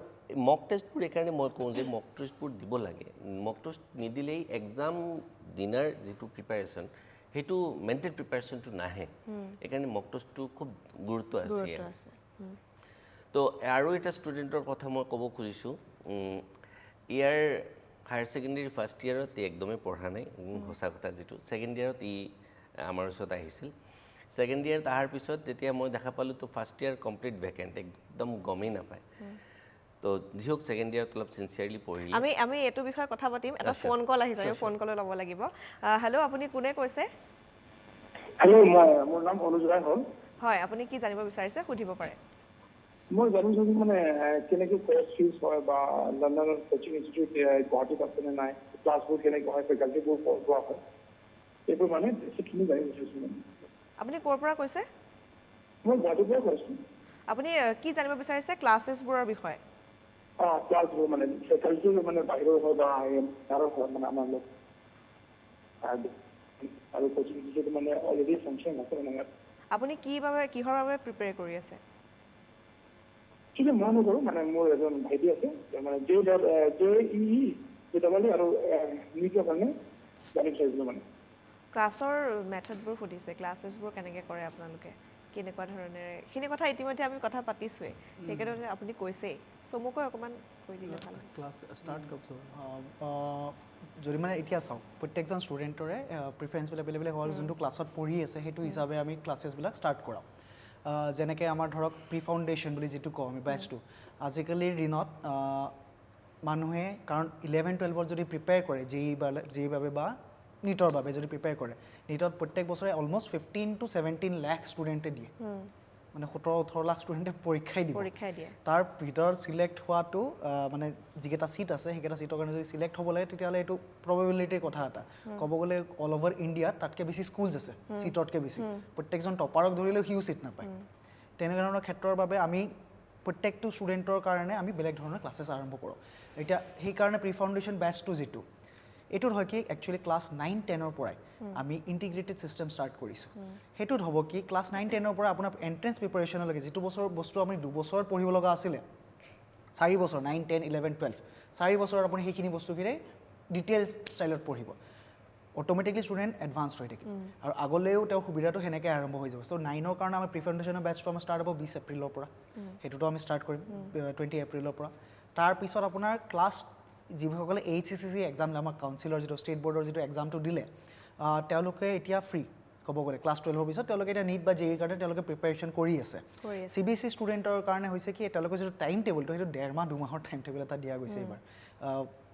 মক টেষ্টবোৰ এইকাৰণে মই কওঁ যে মক টেষ্টবোৰ দিব লাগে মক টেষ্ট নিদিলেই এক্সাম দিনাৰ যিটো প্ৰিপাৰেশ্যন সেইটো মেণ্টেল প্ৰিপাৰেশ্যনটো নাহে এইকাৰণে মক টেষ্টটো খুব গুৰুত্ব আছে তো আৰু এটা ষ্টুডেণ্টৰ কথা মই ক'ব খুজিছোঁ ইয়াৰ হায়াৰ ছেকেণ্ডেৰী ফাৰ্ষ্ট ইয়েৰত ই একদমেই পঢ়া নাই সঁচা কথা যিটো ছেকেণ্ড ইয়েৰত ই আমাৰ ওচৰত আহিছিল ছেকেণ্ড ইয়েৰত অহাৰ পিছত যেতিয়া মই দেখা পালোঁ তো ফাৰ্ষ্ট ইয়েৰ কমপ্লিট ভেকেণ্ট একদম গমেই নাপায় তো যি হওক ছেকেণ্ড ইয়েৰত অলপ চিনচিয়াৰলি পঢ়িলে আমি এইটো বিষয়ে কথা পাতিম এটা ফোন কল আহিছে আমি ফোন কল ল'ব লাগিব হেল্ল' আপুনি কোনে কৈছে হেল্ল' মোৰ নাম অনুজ ৰায় হ'ল হয় আপুনি কি জানিব বিচাৰিছে সুধিব পাৰে মই জানিব বিচাৰিছোঁ মানে কেনেকৈ কৰ্চ ফিজ হয় বা লণ্ডনৰ কোচিং ইনষ্টিটিউট গুৱাহাটীত আছে নে নাই ক্লাছবোৰ কেনেকৈ হয় ফেকাল্টিবোৰ পঢ়োৱা হয় এইবোৰ মানে বেছিকখিনি জানিব বিচাৰিছোঁ মানে আপুনি ক'ৰ পৰা কৈছে মই গুৱাহাটীৰ পৰা কৈছোঁ আপুনি কি জানিব বিচাৰিছে ক্লাছেছবোৰৰ বিষয়ে ক্লাছবোৰ মানে ফেকাল্টিৰ মানে বাহিৰৰ হয় বা ইয়াৰ হয় মানে আমাৰ লগ আৰু কোচিং ইনষ্টিটিউট মানে অলৰেডি ফাংচন আছে মানে ইয়াত আপুনি কিহৰ বাবে প্ৰিপেয়াৰ কৰি আছে কিন্তু মই নকৰোঁ মানে মোৰ এজন ভাইটি আছে মানে JEE আৰু নিটৰ কাৰণে জানিব বিচাৰিছিলোঁ মানে ক্লাছৰ মেথডবোৰ সুধিছে ক্লাছেছবোৰ কেনেকৈ কৰে আপোনালোকে কেনেকুৱা ধৰণেৰে সেইখিনি কথা ইতিমধ্যে আমি কথা পাতিছোঁৱেই সেইকাৰণে আপুনি কৈছেই চমুকৈ অকণমান কৈ দিলে ভাল হয় ক্লাছ ষ্টাৰ্ট কৰছোঁ যদি মানে এতিয়া চাওক প্ৰত্যেকজন ষ্টুডেণ্টৰে প্ৰিফাৰেঞ্চবিলাক বেলেগ বেলেগ হ'ল যোনটো ক্লাছত পঢ়ি আছে সেইটো হিচাপে আমি ক্লাছেছবিলাক ষ্টাৰ্ট কৰাওঁ যেনেকৈ আমাৰ ধৰক প্ৰি ফাউণ্ডেশ্যন বুলি যিটো কওঁ আমি বেচটো আজিকালিৰ দিনত মানুহে কাৰণ 11-12ত যদি প্ৰিপেয়াৰ কৰে JEE বাবে বা নিটৰ বাবে যদি প্ৰিপেয়াৰ কৰে নিটত প্ৰত্যেক বছৰে অলমষ্ট 15 to 17 লাখ ষ্টুডেণ্টে দিয়ে মানে 17-18 লাখ ষ্টুডেণ্টে পৰীক্ষাই দিয়ে তাৰ ভিতৰত চিলেক্ট হোৱাটো মানে যিকেইটা ছিট আছে সেইকেইটা ছিটৰ কাৰণে যদি চিলেক্ট হ'ব লাগে তেতিয়াহ'লে এইটো প্ৰবেবিলিটিৰ কথা এটা ক'ব গ'লে অল অভাৰ ইণ্ডিয়াত তাতকৈ বেছি স্কুলছ আছে ছিটতকৈ বেছি প্ৰত্যেকজন টপাৰক ধৰিলেও সিও ছিট নাপায় তেনেকুৱা ধৰণৰ ক্ষেত্ৰৰ বাবে আমি প্ৰত্যেকটো ষ্টুডেণ্টৰ কাৰণে আমি বেলেগ ধৰণৰ ক্লাছেছ আৰম্ভ কৰোঁ এতিয়া সেইকাৰণে প্ৰি ফাউণ্ডেশ্যন বেচটো যিটো এইটোত হয় কি একচুৱেলি ক্লাছ 9-10ৰ পৰাই আমি ইণ্টিগ্ৰেটেড ছিষ্টেম ষ্টাৰ্ট কৰিছোঁ সেইটোত হ'ব কি ক্লাছ 9-10ৰ পৰা আপোনাৰ এণ্ট্ৰেঞ্চ প্ৰিপাৰেশ্যনলৈকে যিটো বস্তু আপুনি 2 বছৰত পঢ়িব লগা আছিলে 4 বছৰ 9-10-11-12 4 বছৰত আপুনি সেইখিনি বস্তুখিনি ডিটেইলছ ষ্টাইলত পঢ়িব অট'মেটিকলি ষ্টুডেণ্ট এডভান্স হৈ থাকিব আৰু আগলৈও তেওঁৰ সুবিধাটো সেনেকৈ আৰম্ভ হৈ যাব চ' 9ৰ কাৰণে আমাৰ প্ৰি ফাউণ্ডেশ্যনৰ বেচটো আমাৰ ষ্টাৰ্ট হ'ব 20 এপ্ৰিলৰ পৰা সেইটোতো আমি ষ্টাৰ্ট কৰিম 20 এপ্ৰিলৰ পৰা তাৰপিছত আপোনাৰ ক্লাছ যিসকলে HCCC এক্সাম আমাক কাউন্সিলৰ যিটো ষ্টেট বৰ্ডৰ যিটো এক্সামটো দিলে তেওঁলোকে এতিয়া ফ্ৰী ক'ব গ'লে ক্লাছ 12ৰ পিছত তেওঁলোকে এতিয়া নিট বা JEE কাৰণে তেওঁলোকে প্ৰিপাৰেশ্যন কৰি আছে CBSE ষ্টুডেণ্টৰ কাৰণে হৈছে কি তেওঁলোকৰ যিটো টাইম টেবুলটো সেইটো 1.5 মাহ 2 মাহৰ টাইম টেবুল এটা দিয়া গৈছে এইবাৰ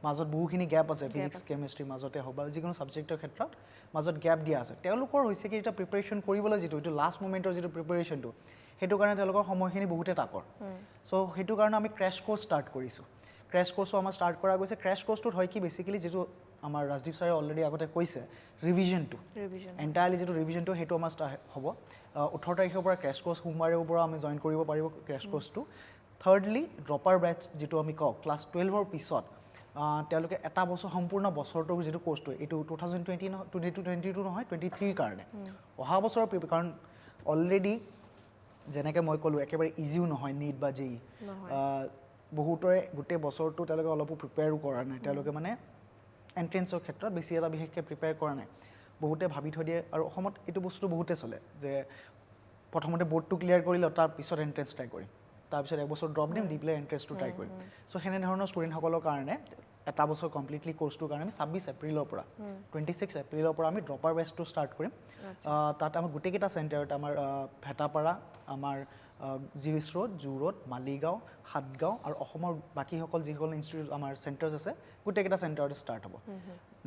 মাজত বহুখিনি গেপ আছে ফিজিক্স কেমেষ্ট্ৰি মাজতে হওক বা যিকোনো ছাবজেক্টৰ ক্ষেত্ৰত মাজত গেপ দিয়া আছে তেওঁলোকৰ হৈছে কি এতিয়া প্ৰিপাৰেশ্যন কৰিবলৈ যিটো এইটো লাষ্ট মোমেণ্টৰ যিটো প্ৰিপাৰেশ্যনটো সেইটো কাৰণে তেওঁলোকৰ সময়খিনি বহুতে তাকৰ চ' সেইটো কাৰণে আমি ক্ৰেছ কোৰ্চ ষ্টাৰ্ট কৰিছোঁ ক্ৰেছ কোৰ্চো আমাৰ ষ্টাৰ্ট কৰা গৈছে ক্ৰেছ কোৰ্চটোত হয় কি বেছিকেলি যিটো আমাৰ ৰাজদীপ ছাৰে অলৰেডি আগতে কৈছে ৰিভিজনটো এণ্টায়াৰলি যিটো ৰিভিজনটো সেইটো আমাৰ হ'ব 18 তাৰিখৰ পৰা ক্ৰেছ কোৰ্চ সোমবাৰৰ পৰা আমি জইন কৰিব পাৰিব ক্ৰেছ কোৰ্চটো থাৰ্ডলি ড্ৰপাৰ বেচ যিটো আমি কওঁ ক্লাছ 12ৰ পিছত তেওঁলোকে এটা বছৰ সম্পূৰ্ণ বছৰটোৰ যিটো কোৰ্চটো এইটো 2022 নহয় 23ৰ কাৰণে অহা বছৰৰ কাৰণ অলৰেডি যেনেকৈ মই ক'লোঁ একেবাৰে ইজিও নহয় নিট বা JEE বহুতৰে গোটেই বছৰটো তেওঁলোকে অলপো প্ৰিপেয়াৰো কৰা নাই তেওঁলোকে মানে এণ্ট্ৰেঞ্চৰ ক্ষেত্ৰত বেছি এটা বিশেষকৈ প্ৰিপেয়াৰ কৰা নাই বহুতে ভাবি থৈ দিয়ে আৰু অসমত এইটো বস্তু বহুতে চলে যে প্ৰথমতে বৰ্ডটো ক্লিয়াৰ কৰি লওঁ তাৰপিছত এণ্ট্ৰেঞ্চ ট্ৰাই কৰিম তাৰপিছত এবছৰ ড্ৰপ দিম দি পেলাই এণ্ট্ৰেঞ্চটো ট্ৰাই কৰিম চ' সেনেধৰণৰ ষ্টুডেণ্টসকলৰ কাৰণে এটা বছৰ কমপ্লিটলি কোৰ্চটোৰ কাৰণে আমি 26 এপ্ৰিলৰ পৰা 26 এপ্ৰিলৰ পৰা আমি ড্ৰপাৰ বেচটো ষ্টাৰ্ট কৰিম তাত আমাৰ গোটেইকেইটা চেণ্টাৰত আমাৰ ভেটাপাৰা আমাৰ GS road zoo road Maligaon Satgaon আৰু অসমৰ বাকীসকল যিসকল ইনষ্টিটিউট আমাৰ চেণ্টাৰ্ছ আছে গোটেইকেইটা চেণ্টাৰত ষ্টাৰ্ট হ'ব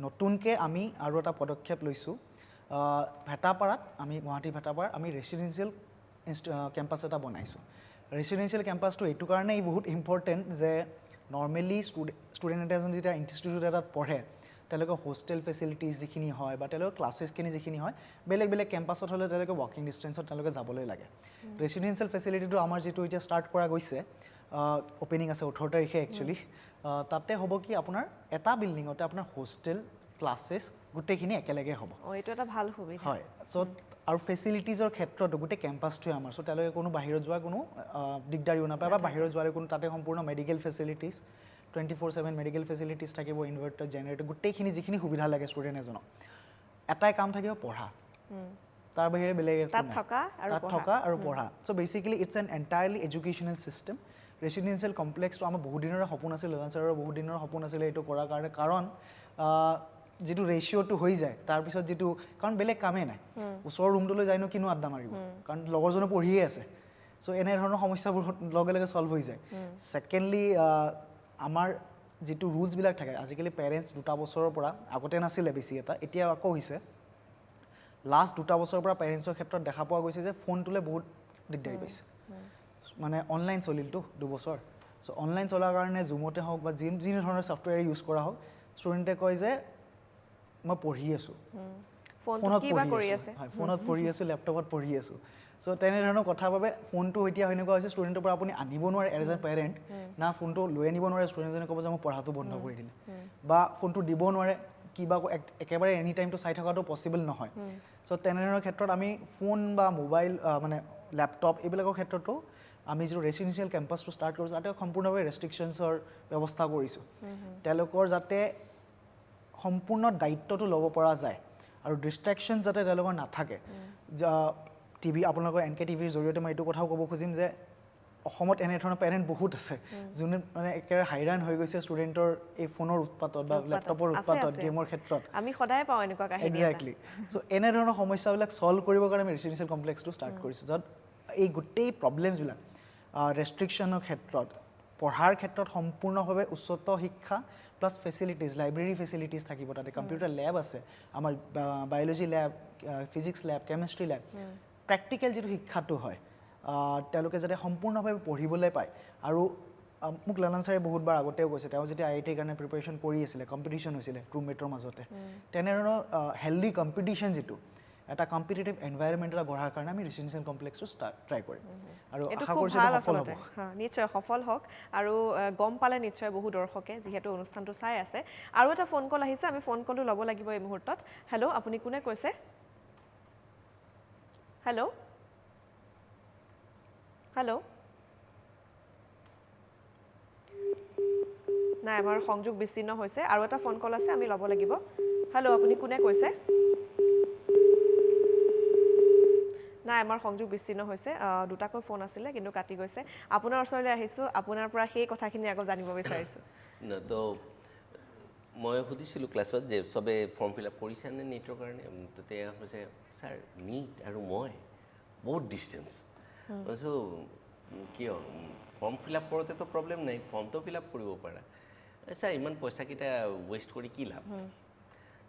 নতুনকৈ আমি আৰু এটা পদক্ষেপ লৈছোঁ ভেটাপাৰাত আমি গুৱাহাটী ভেটাপাৰাত আমি ৰেচিডেঞ্চিয়েল কেম্পাছ এটা বনাইছোঁ ৰেচিডেঞ্চিয়েল কেম্পাছটো এইটো কাৰণেই বহুত ইম্পৰ্টেণ্ট যে নৰ্মেলি ষ্টুডেণ্ট এজন যেতিয়া ইনষ্টিটিউট এটাত পঢ়ে তেওঁলোকৰ হোষ্টেল ফেচিলিটিজ যিখিনি হয় বা তেওঁলোকৰ ক্লাছেছখিনি যিখিনি হয় বেলেগ বেলেগ কেম্পাছত হ'লে তেওঁলোকে ৱাকিং ডিষ্টেঞ্চত তেওঁলোকে যাবলৈ লাগে ৰেচিডেঞ্চিয়েল ফেচিলিটিটো আমাৰ যিটো এতিয়া ষ্টাৰ্ট কৰা গৈছে অ'পেনিং আছে 18 তাৰিখে একচুৱেলি তাতে হ'ব কি আপোনাৰ এটা বিল্ডিঙতে আপোনাৰ হোষ্টেল ক্লাছেছ গোটেইখিনি একেলগে হ'ব এইটো এটা ভাল সুবিধা হয় চ' আৰু ফেচিলিটিজৰ ক্ষেত্ৰতো গোটেই কেম্পাছটোৱে আমাৰ চ' তেওঁলোকে কোনো বাহিৰত যোৱা কোনো দিগদাৰিও নাপায় বা বাহিৰত যোৱাৰ কোনো তাতে সম্পূৰ্ণ মেডিকেল ফেচিলিটিজ 24/7 মেডিকেল ফেচিলিটিজ থাকিব ইনভাৰ্টাৰ জেনেৰেটৰ গোটেইখিনি যিখিনি সুবিধা লাগে ষ্টুডেণ্ট এজনক এটাই কাম থাকিব পঢ়া তাৰ বাহিৰে বেলেগ একো তাত নাই। থকা আৰু তাত থকা আৰু পঢ়া so' basically it's an entirely educational system residential কমপ্লেক্সটো আমাৰ বহুত দিনৰে সপোন আছিল ললান ছাৰৰ বহুত দিনৰ সপোন আছিলে এইটো কৰাৰ কাৰণে কাৰণ যিটো ৰেচিঅ'টো হৈ যায় তাৰপিছত যিটো কাৰণ বেলেগ কামেই নাই ওচৰৰ ৰুমটোলৈ যায়নো কিনো আড্ডা মাৰিব কাৰণ লগৰজনে পঢ়িয়ে আছে চ' এনেধৰণৰ সমস্যাবোৰ লগে লগে ছল্ভ হৈ যায় ছেকেণ্ডলি আমাৰ যিটো ৰুলছবিলাক থাকে আজিকালি পেৰেণ্টছ 2 বছৰৰ পৰা আগতে নাছিলে বেছি এটা এতিয়া আকৌ হৈছে লাষ্ট 2 বছৰৰ পৰা পেৰেণ্টছৰ ক্ষেত্ৰত দেখা পোৱা গৈছে যে ফোনটোলৈ বহুত দিগদাৰি পাইছে মানে অনলাইন চলিলতো 2 বছৰ চ' অনলাইন চলাৰ কাৰণে জুমতে হওক বা যি ধৰণৰ ছফ্টৱেৰ ইউজ কৰা হওক ষ্টুডেণ্টে কয় যে মই পঢ়ি আছোঁ ফোনত পঢ়ি আছোঁ লেপটপত পঢ়ি আছোঁ চ' তেনেধৰণৰ কথাৰ বাবে ফোনটো এতিয়া এনেকুৱা হৈছে ষ্টুডেণ্টৰ পৰা আপুনি আনিব নোৱাৰে এজ এ পেৰেণ্ট না ফোনটো লৈ আনিব নোৱাৰে ষ্টুডেণ্টজনে ক'ব যে মই পঢ়াটো বন্ধ কৰি দিলে বা ফোনটো দিব নোৱাৰে কিবা একেবাৰে এনি টাইমটো চাই থকাটো পচিবল নহয় চ' তেনেধৰণৰ ক্ষেত্ৰত আমি ফোন বা মোবাইল মানে লেপটপ এইবিলাকৰ ক্ষেত্ৰতো আমি যিটো ৰেচিডেঞ্চিয়েল কেম্পাছটো ষ্টাৰ্ট কৰিছোঁ তাতে সম্পূৰ্ণভাৱে ৰেষ্ট্ৰিকশ্যনছৰ ব্যৱস্থা কৰিছোঁ তেওঁলোকৰ যাতে সম্পূৰ্ণ দায়িত্বটো ল'ব পৰা যায় আৰু ডিষ্ট্ৰেকশ্যন যাতে তেওঁলোকৰ নাথাকে টিভি আপোনালোকৰ NK-TVৰ জৰিয়তে মই এইটো কথাও ক'ব খুজিম যে অসমত এনেধৰণৰ পেৰেণ্ট বহুত আছে যোনে মানে একেবাৰে হাইৰাণ হৈ গৈছে ষ্টুডেণ্টৰ এই ফোনৰ উৎপাতত বা লেপটপৰ উৎপাতত গেমৰ ক্ষেত্ৰত আমি সদায় পাওঁ এনেকুৱা কাহিনী এক্সেক্টলি চ' এনেধৰণৰ সমস্যাবিলাক ছল্ভ কৰিবৰ কাৰণে আমি ৰেচিডেঞ্চিয়েল কমপ্লেক্সটো ষ্টাৰ্ট কৰিছোঁ য'ত এই গোটেই প্ৰব্লেমছবিলাক ৰেষ্ট্ৰিকশ্যনৰ ক্ষেত্ৰত পঢ়াৰ ক্ষেত্ৰত সম্পূৰ্ণভাৱে উচ্চত শিক্ষা প্লাছ ফেচিলিটিজ লাইব্ৰেৰী ফেচিলিটিজ থাকিব তাতে কম্পিউটাৰ লেব আছে আমাৰ বায়'লজি লেব ফিজিক্স লেব কেমেষ্ট্ৰি লেব প্ৰেক্টিকেল যিটো শিক্ষাটো হয় তেওঁলোকে যাতে সম্পূৰ্ণভাৱে পঢ়িবলৈ পায় আৰু মোক লালান ছাৰে বহুতবাৰ আগতেও কৈছে তেওঁ যেতিয়া IITৰ কাৰণে প্ৰিপেৰেশ্যন কৰি আছিলে কম্পিটিশ্যন হৈছিলে ৰুমমেটৰ মাজতে তেনেধৰণৰ হেল্ডি কম্পিটিশ্যন যিটো এটা কম্পিটিটিভ এনভাইৰনমেণ্ট এটা গঢ়াৰ কাৰণে আমি ৰেচিডেঞ্চিয়েল কমপ্লেক্সটো ট্ৰাই কৰিম আৰু আশা কৰিছোঁ সফল হ'ব নিশ্চয় সফল হওক আৰু গম পালে নিশ্চয় বহু দৰ্শকে যিহেতু অনুষ্ঠানটো চাই আছে আৰু এটা ফোন কল আহিছে আমি ফোন কলটো ল'ব লাগিব এই মুহূৰ্তত হেল্ল' আপুনি কোনে কৈছে হেল্ল' হেল্ল' নাই আমাৰ সংযোগ বিচ্ছিন্ন হৈছে আৰু এটা ফোন কল আছে আমি ল'ব লাগিব হেল্ল' আপুনি কোনে কৈছে নাই আমাৰ সংযোগ বিচ্ছিন্ন হৈছে দুটাকৈ ফোন আছিলে কিন্তু কাটি গৈছে আপোনাৰ ওচৰলৈ আহিছোঁ আপোনাৰ পৰা সেই কথাখিনি আকৌ জানিব বিচাৰিছোঁ তো মই সুধিছিলোঁ ক্লাছত যে চবে ফৰ্ম ফিল আপ কৰিছেনে নীটৰ কাৰণে তেতিয়া কৈছে ছাৰ নীট আৰু মই বহুত ডিষ্টেঞ্চ কৈছোঁ কিয় ফৰ্ম ফিল আপ কৰোঁতেতো প্ৰব্লেম নাই ফৰ্মটো ফিল আপ কৰিব পাৰা ছাৰ ইমান পইচাকেইটা ৱেষ্ট কৰি কি লাভ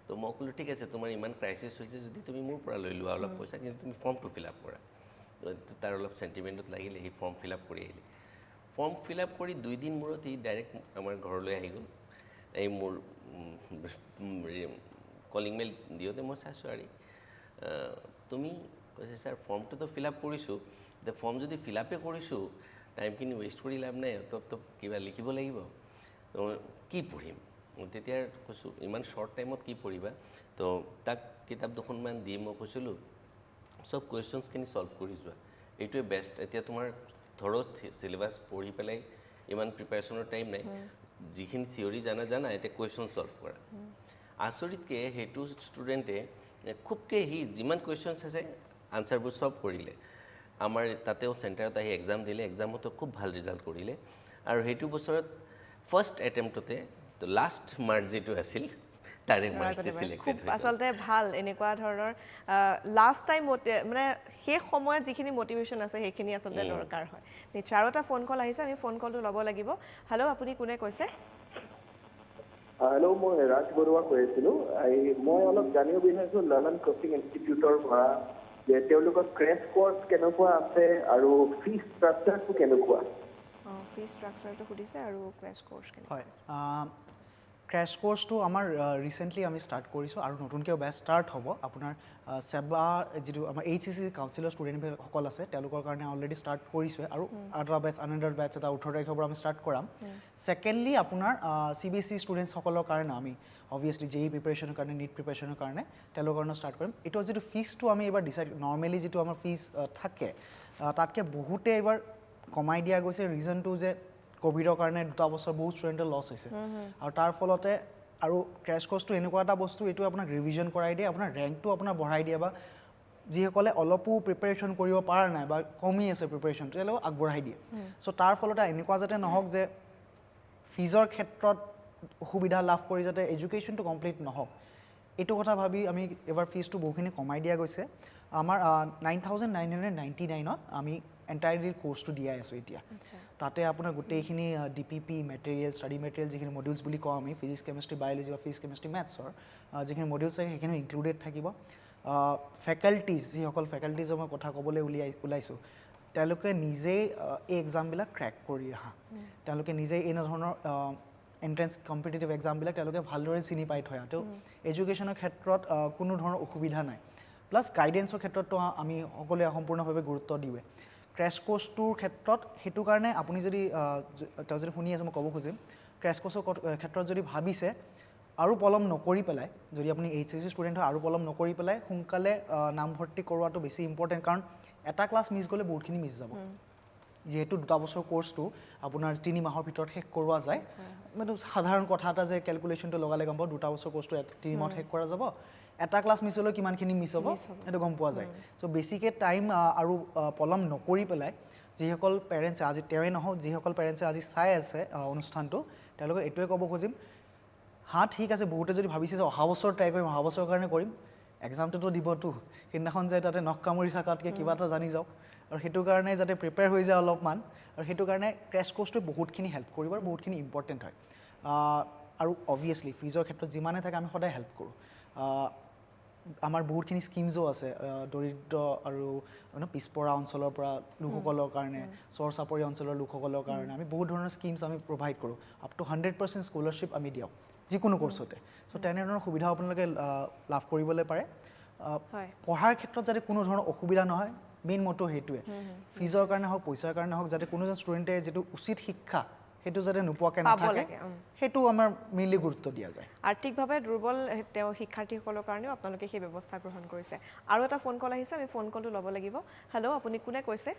তো মই ক'লোঁ ঠিক আছে তোমাৰ ইমান ক্ৰাইচিছ হৈছে যদি তুমি মোৰ পৰা লৈ লোৱা অলপ পইচা কিন্তু তুমি ফৰ্মটো ফিল আপ কৰা তাৰ অলপ চেণ্টিমেণ্টত লাগিলে সি ফৰ্ম ফিল আপ কৰি আহিলে ফৰ্ম ফিল আপ কৰি 2 দিন মূৰত সি ডাইৰেক্ট আমাৰ ঘৰলৈ আহি গ'ল এই মোৰ কলিং মেইল দিওঁতে মই চাইছোঁ আৰু তুমি কৈছে ছাৰ ফৰ্মটোতো ফিল আপ কৰিছোঁ এতিয়া ফৰ্ম যদি ফিল আপে কৰিছোঁ টাইমখিনি ৱেষ্ট কৰি লাভ নাই তো কিবা লিখিব লাগিব কি পঢ়িম তেতিয়া কৈছোঁ ইমান শ্বৰ্ট টাইমত কি পঢ়িবা তো তাক কিতাপ দুখনমান দি মই কৈছিলোঁ চব কুৱেশ্যনছখিনি ছল্ভ কৰি যোৱা এইটোৱে বেষ্ট এতিয়া তোমাৰ ধৰক চিলেবাছ পঢ়ি পেলাই ইমান প্ৰিপেৰেশ্যনৰ টাইম নাই যিখিনি থিয়ৰী জানা এতিয়া কুৱেশ্যন ছল্ভ কৰা আচৰিতকৈ সেইটো ষ্টুডেণ্টে খুবকৈ সি যিমান কুৱেশ্যনছ আছে আনচাৰবোৰ চব কৰিলে আমাৰ তাতেও চেণ্টাৰত আহি এক্সাম দিলে এক্সামতো খুব ভাল ৰিজাল্ট কৰিলে আৰু সেইটো বছৰত ফাৰ্ষ্ট এটেম্পটতে লাষ্ট মাৰ্ক যিটো আছিল তাৰে মাৰ্কছে চিলেক্টেড হৈ আচলতে ভাল এনেকুৱা ধৰণৰ লাষ্ট টাইম মানে সেই সময়ত যিখিনি মটিভেশ্যন আছে সেইখিনি আচলতে দৰকাৰ হয় নিশ্চয় আৰু এটা ফোন কল আহিছে আমি ফোন কলটো ল'ব লাগিব হেল্ল' আপুনি কোনে কৈছে হেল্ল' মই ৰাজ বৰুৱা কৈ আছিলোঁ মই অলপ জানিব বিচাৰিছোঁ লাৰ্ণ কোচিং ইনষ্টিটিউটৰ পৰা যে তেওঁলোকৰ ক্ৰেছ কৰ্চ কেনেকুৱা আছে আৰু ফি ষ্ট্ৰাকচাৰটো কেনেকুৱা ফি ষ্ট্ৰাকচাৰটো সুধিছে আৰু ক্ৰেছ কৰ্চ কেনেকুৱা হয় ক্ৰেছ কোৰ্চটো আমাৰ ৰিচেণ্টলি আমি ষ্টাৰ্ট কৰিছোঁ আৰু নতুনকৈ বেচ ষ্টাৰ্ট হ'ব আপোনাৰ সেৱা যিটো আমাৰ HCC কাউন্সিলৰ ষ্টুডেণ্টসকল আছে তেওঁলোকৰ কাৰণে অলৰেডি ষ্টাৰ্ট কৰিছোঁ আৰু আদাৰ বেচ আনাদাৰ বেচ এটা 18 তাৰিখৰ পৰা আমি ষ্টাৰ্ট কৰাম। ছেকেণ্ডলি আপোনাৰ CBSE ষ্টুডেণ্টসকলৰ কাৰণে আমি অবভিয়াছলি JEE প্ৰিপেৰেশ্যনৰ কাৰণে নীট প্ৰিপেৰেশ্যনৰ কাৰণে তেওঁলোকৰ কাৰণে ষ্টাৰ্ট কৰিম। এইটো যিটো ফিজটো আমি এইবাৰ ডিচাইড নৰ্মেলি যিটো আমাৰ ফিজ থাকে তাতকৈ বহুতে এইবাৰ কমাই দিয়া গৈছে ৰিজনটো যে কোভিডৰ কাৰণে 2 বছৰ বহুত ষ্টুডেণ্টৰ লছ হৈছে আৰু তাৰ ফলতে আৰু ক্ৰেছ কোৰ্চটো এনেকুৱা এটা বস্তু এইটো আপোনাক ৰিভিজন কৰাই দিয়ে আপোনাৰ ৰেংকটো আপোনাৰ বঢ়াই দিয়ে বা যিসকলে অলপো প্ৰিপেৰেশ্যন কৰিব পৰা নাই বা কমি আছে প্ৰিপেৰেশ্যনটো তেওঁলোকক আগবঢ়াই দিয়ে। চ' তাৰ ফলতে এনেকুৱা যাতে নহওক যে ফিজৰ ক্ষেত্ৰত অসুবিধা লাভ কৰি যাতে এডুকেশ্যনটো কমপ্লিট নহওক এইটো কথা ভাবি আমি এবাৰ ফিজটো বহুখিনি কমাই দিয়া গৈছে। আমাৰ 9,999ত আমি এণ্টায়াৰলি কোৰ্চটো দিয়াই আছোঁ এতিয়া। তাতে আপোনাৰ গোটেইখিনি DPP মেটেৰিয়েল ষ্টাডি মেটেৰিয়েল যিখিনি মডিউলছ বুলি কওঁ আমি ফিজিক্স কেমেষ্ট্ৰি বায়'লজি বা ফিজিক্স কেমেষ্ট্ৰি মেথছৰ যিখিনি মডিউলছ থাকে সেইখিনি ইনক্লুডেড থাকিব। ফেকাল্টিজ যিসকল ফেকাল্টিজৰ মই কথা ক'বলৈ ওলাইছোঁ তেওঁলোকে নিজেই এই এক্সামবিলাক ক্ৰেক কৰি আহা তেওঁলোকে নিজেই এনেধৰণৰ এণ্ট্ৰেঞ্চ কম্পিটিটিভ এক্সামবিলাক তেওঁলোকে ভালদৰে চিনি পাই থৈ তো এডুকেশ্যনৰ ক্ষেত্ৰত কোনো ধৰণৰ অসুবিধা নাই। প্লাছ গাইডেঞ্চৰ ক্ষেত্ৰতো আমি সকলোৱে সম্পূৰ্ণভাৱে গুৰুত্ব দিওঁৱে। ক্ৰেছ কোৰ্চটোৰ ক্ষেত্ৰত সেইটো কাৰণে আপুনি যদি তেওঁ যদি শুনি আছে মই ক'ব খুজিম ক্ৰেছ কোৰ্চৰ ক্ষেত্ৰত যদি ভাবিছে আৰু পলম নকৰি পেলাই যদি আপুনি HCC ষ্টুডেণ্ট হয় আৰু পলম নকৰি পেলাই সোনকালে নামভৰ্তি কৰোৱাটো বেছি ইম্পৰ্টেণ্ট কাৰণ এটা ক্লাছ মিছ গ'লে বহুতখিনি মিছ যাব। যিহেতু 2 বছৰ কোৰ্চটো আপোনাৰ 3 মাহৰ ভিতৰত শেষ কৰোৱা যায় মানে সাধাৰণ কথা এটা যে কেলকুলেশ্যনটো লগালে গম পাব 2 বছৰ কোৰ্চটো 3 মাহত শেষ কৰা যাব এটা ক্লাছ মিছ হ'লেও কিমানখিনি মিছ হ'ব সেইটো গম পোৱা যায়। চ' বেছিকৈ টাইম আৰু পলম নকৰি পেলাই যিসকল পেৰেণ্টছে আজি তেওঁৱে নহওক যিসকল পেৰেণ্টছে আজি চাই আছে অনুষ্ঠানটো তেওঁলোকে এইটোৱে ক'ব খুজিম ঠিক আছে বহুতে যদি ভাবিছে যে অহা বছৰ ট্ৰাই কৰিম অহা বছৰৰ কাৰণে কৰিম এক্সামটোতো দিবতো সেইদিনাখন যে তাতে নখ কামুৰি থকাতকৈ কিবা এটা জানি যাওক আৰু সেইটো কাৰণে যাতে প্ৰিপেয়াৰ হৈ যায় অলপমান আৰু সেইটো কাৰণে ক্ৰেছ কোৰ্চটোৱে বহুতখিনি হেল্প কৰিব আৰু বহুতখিনি ইম্পৰ্টেণ্ট হয়। আৰু অবভিয়াছলি ফিজৰ ক্ষেত্ৰত যিমানে থাকে আমি সদায় হেল্প কৰোঁ। আমাৰ বহুতখিনি স্কিমছো আছে দৰিদ্ৰ আৰু পিছপৰা অঞ্চলৰ পৰা লোকসকলৰ কাৰণে চৰ চাপৰি অঞ্চলৰ লোকসকলৰ কাৰণে আমি বহুত ধৰণৰ স্কিমছ আমি প্ৰভাইড কৰোঁ আপ টু 100% স্কলাৰশ্বিপ আমি দিওঁ যিকোনো কোৰ্চতে। চ' তেনেধৰণৰ সুবিধা আপোনালোকে লাভ কৰিবলৈ পাৰে। পঢ়াৰ ক্ষেত্ৰত যাতে কোনো ধৰণৰ অসুবিধা নহয় মেইন মটো সেইটোৱে ফিজৰ কাৰণে হওক পইচাৰ কাৰণে হওক যাতে কোনো এজন ষ্টুডেণ্টে যিটো উচিত শিক্ষা সেইটো যাতে নোপোৱাকৈ নাথাকে সেইটো আমাৰ মেইনলি গুৰুত্ব দিয়া যায়। আৰ্থিকভাৱে দুৰ্বল তেওঁ শিক্ষাৰ্থীসকলৰ কাৰণেও আপোনালোকে সেই ব্যৱস্থা গ্ৰহণ কৰিছে। আৰু এটা ফোন কল আহিছে আমি ফোন কলটো ল'ব লাগিব। হেল্ল' আপুনি কোনে কৈছে?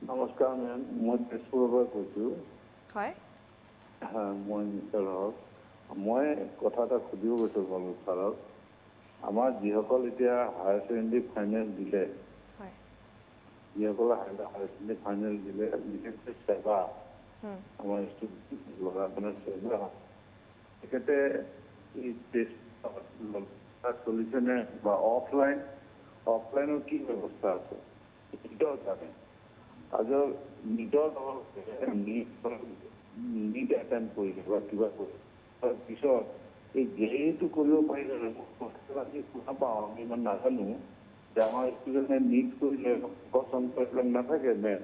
নমস্কাৰ মেম মই তেজপুৰৰ পৰা কৈছোঁ। হয় মই মিষ্টাৰ হক মই কথা এটা সুধিব গৈছোঁ ছাৰক আমাৰ যিসকল এতিয়া হায়াৰ ছেকেণ্ডেৰী ফাইনেল দিলে যিসকলে হায়াৰ ছেকেণ্ডেৰী ফাইনেল দিলে বিশেষকৈ সেৱা আমাৰ ল'ৰাজনৰ সেৱা তেখেতে এই টেষ্ট চলিছেনে বা অফলাইনৰ কি ব্যৱস্থা আছে নিটৰ কাৰণে আজিৰ নিটৰ নিট এটেম্প কৰিলে বা কিবা কৰিলে তাৰপিছত এই JEEটো কৰিব পাৰিলে আমি শুনা পাওঁ আমি ইমান নাজানো যে আমাৰ ষ্টুডেণ্টে নিট কৰিলে এইবিলাক নাথাকে মেম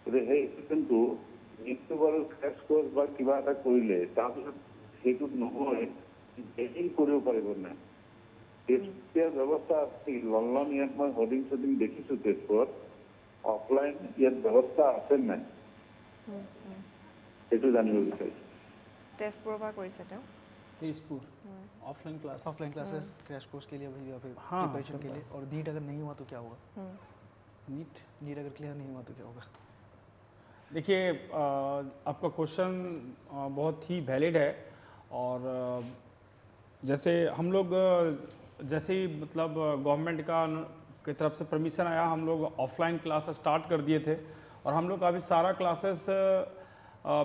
গতিকে সেই ষ্টুডেণ্টটো নিটটো বাৰু ক্ৰেছ কোৰ্চ বা কিবা এটা কৰিলে তাৰপিছত সেইটোত নহয় JEE কৰিব পাৰিব নাই তেতিয়া ব্যৱস্থা আছে লণ্ডন ইয়াত মই হৰ্ডিং চৰ্ডিং দেখিছোঁ তেজপুৰত অফলাইন ইয়াত ব্যৱস্থা আছে নাই সেইটো জানিব বিচাৰিছোঁ। তেজপুৰৰ পৰা কৰিছে তেওঁ Tezpur offline classes crash course के लिए भी हाँ, प्रिपरेशन के लिए और नीट अगर नहीं हुआ तो क्या होगा नीट अगर क्लियर नहीं हुआ तो क्या होगा? देखिए आपका क्वेश्चन बहुत ही वैलिड है और जैसे हम लोग जैसे ही मतलब गवर्नमेंट का की तरफ से परमिशन आया हम लोग ऑफलाइन क्लासेस स्टार्ट कर दिए थे और हम लोग का अभी सारा classes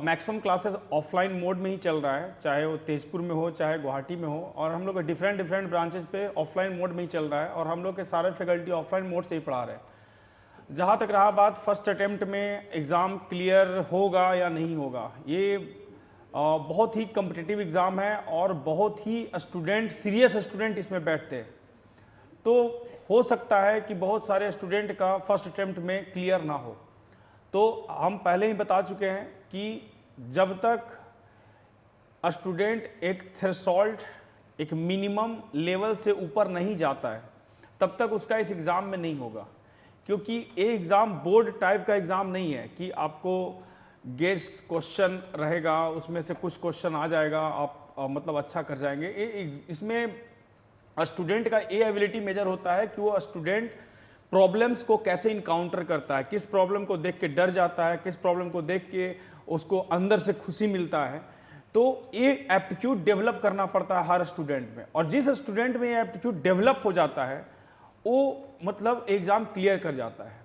maximum classes offline mode में ही चल रहा है चाहे वो तेजपुर में हो चाहे गुवाहाटी में हो और हम लोग डिफरेंट ब्रांचेस पे ऑफलाइन मोड में ही चल रहा है और हम लोग के सारे फैकल्टी ऑफलाइन मोड से ही पढ़ा रहे हैं। जहाँ तक रहा बात फर्स्ट अटेम्प्ट में एग्ज़ाम क्लियर होगा या नहीं होगा ये बहुत ही कम्पिटिटिव एग्ज़ाम है और बहुत ही सीरियस स्टूडेंट इसमें बैठते हैं तो हो सकता है कि बहुत सारे स्टूडेंट का फर्स्ट अटेम्प्ट में क्लियर ना हो तो हम पहले ही बता चुके हैं कि जब तक स्टूडेंट एक थ्रेशोल्ड, एक मिनिमम लेवल से ऊपर नहीं जाता है तब तक उसका इस एग्ज़ाम में नहीं होगा, क्योंकि ये एग्ज़ाम बोर्ड टाइप का एग्ज़ाम नहीं है कि आपको गेस क्वेश्चन रहेगा, उसमें से कुछ क्वेश्चन आ जाएगा, आप मतलब अच्छा कर जाएंगे। इसमें स्टूडेंट का ये एबिलिटी मेजर होता है कि वो स्टूडेंट प्रॉब्लम्स को कैसे इनकाउंटर करता है, किस प्रॉब्लम को देख के डर जाता है, किस प्रॉब्लम को देख के उसको अंदर से खुशी मिलता है। तो ये एप्टीट्यूड डेवलप करना पड़ता है हर स्टूडेंट में, और जिस स्टूडेंट में ये एप्टीट्यूड डेवलप हो जाता है वो मतलब एग्ज़ाम क्लियर कर जाता है।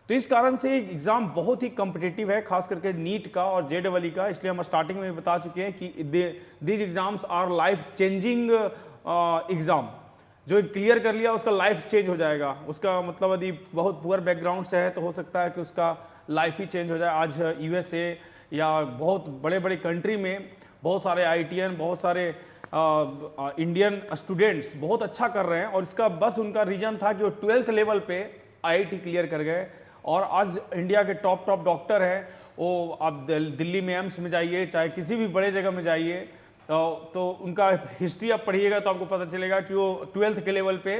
तो इस कारण से एग्ज़ाम बहुत ही कम्पिटिटिव है, खास करके नीट का और JEE का। इसलिए हम स्टार्टिंग में बता चुके हैं कि these exams our life changing exam. जो क्लियर कर लिया उसका लाइफ चेंज हो जाएगा। उसका मतलब यदि बहुत पुअर बैकग्राउंड से है तो हो सकता है कि उसका लाइफ ही चेंज हो जाए। आज USA या बहुत बड़े बड़े कंट्री में बहुत सारे IITian, बहुत सारे इंडियन स्टूडेंट्स बहुत अच्छा कर रहे हैं, और इसका बस उनका रीजन था कि वो 12th लेवल पे IIT क्लियर कर गए। और आज इंडिया के टॉप डॉक्टर हैं वो, आप दिल्ली में एम्स में जाइए, चाहे किसी भी बड़े जगह में जाइए, तो उनका हिस्ट्री आप पढ़िएगा तो आपको पता चलेगा कि वो 12th के लेवल पे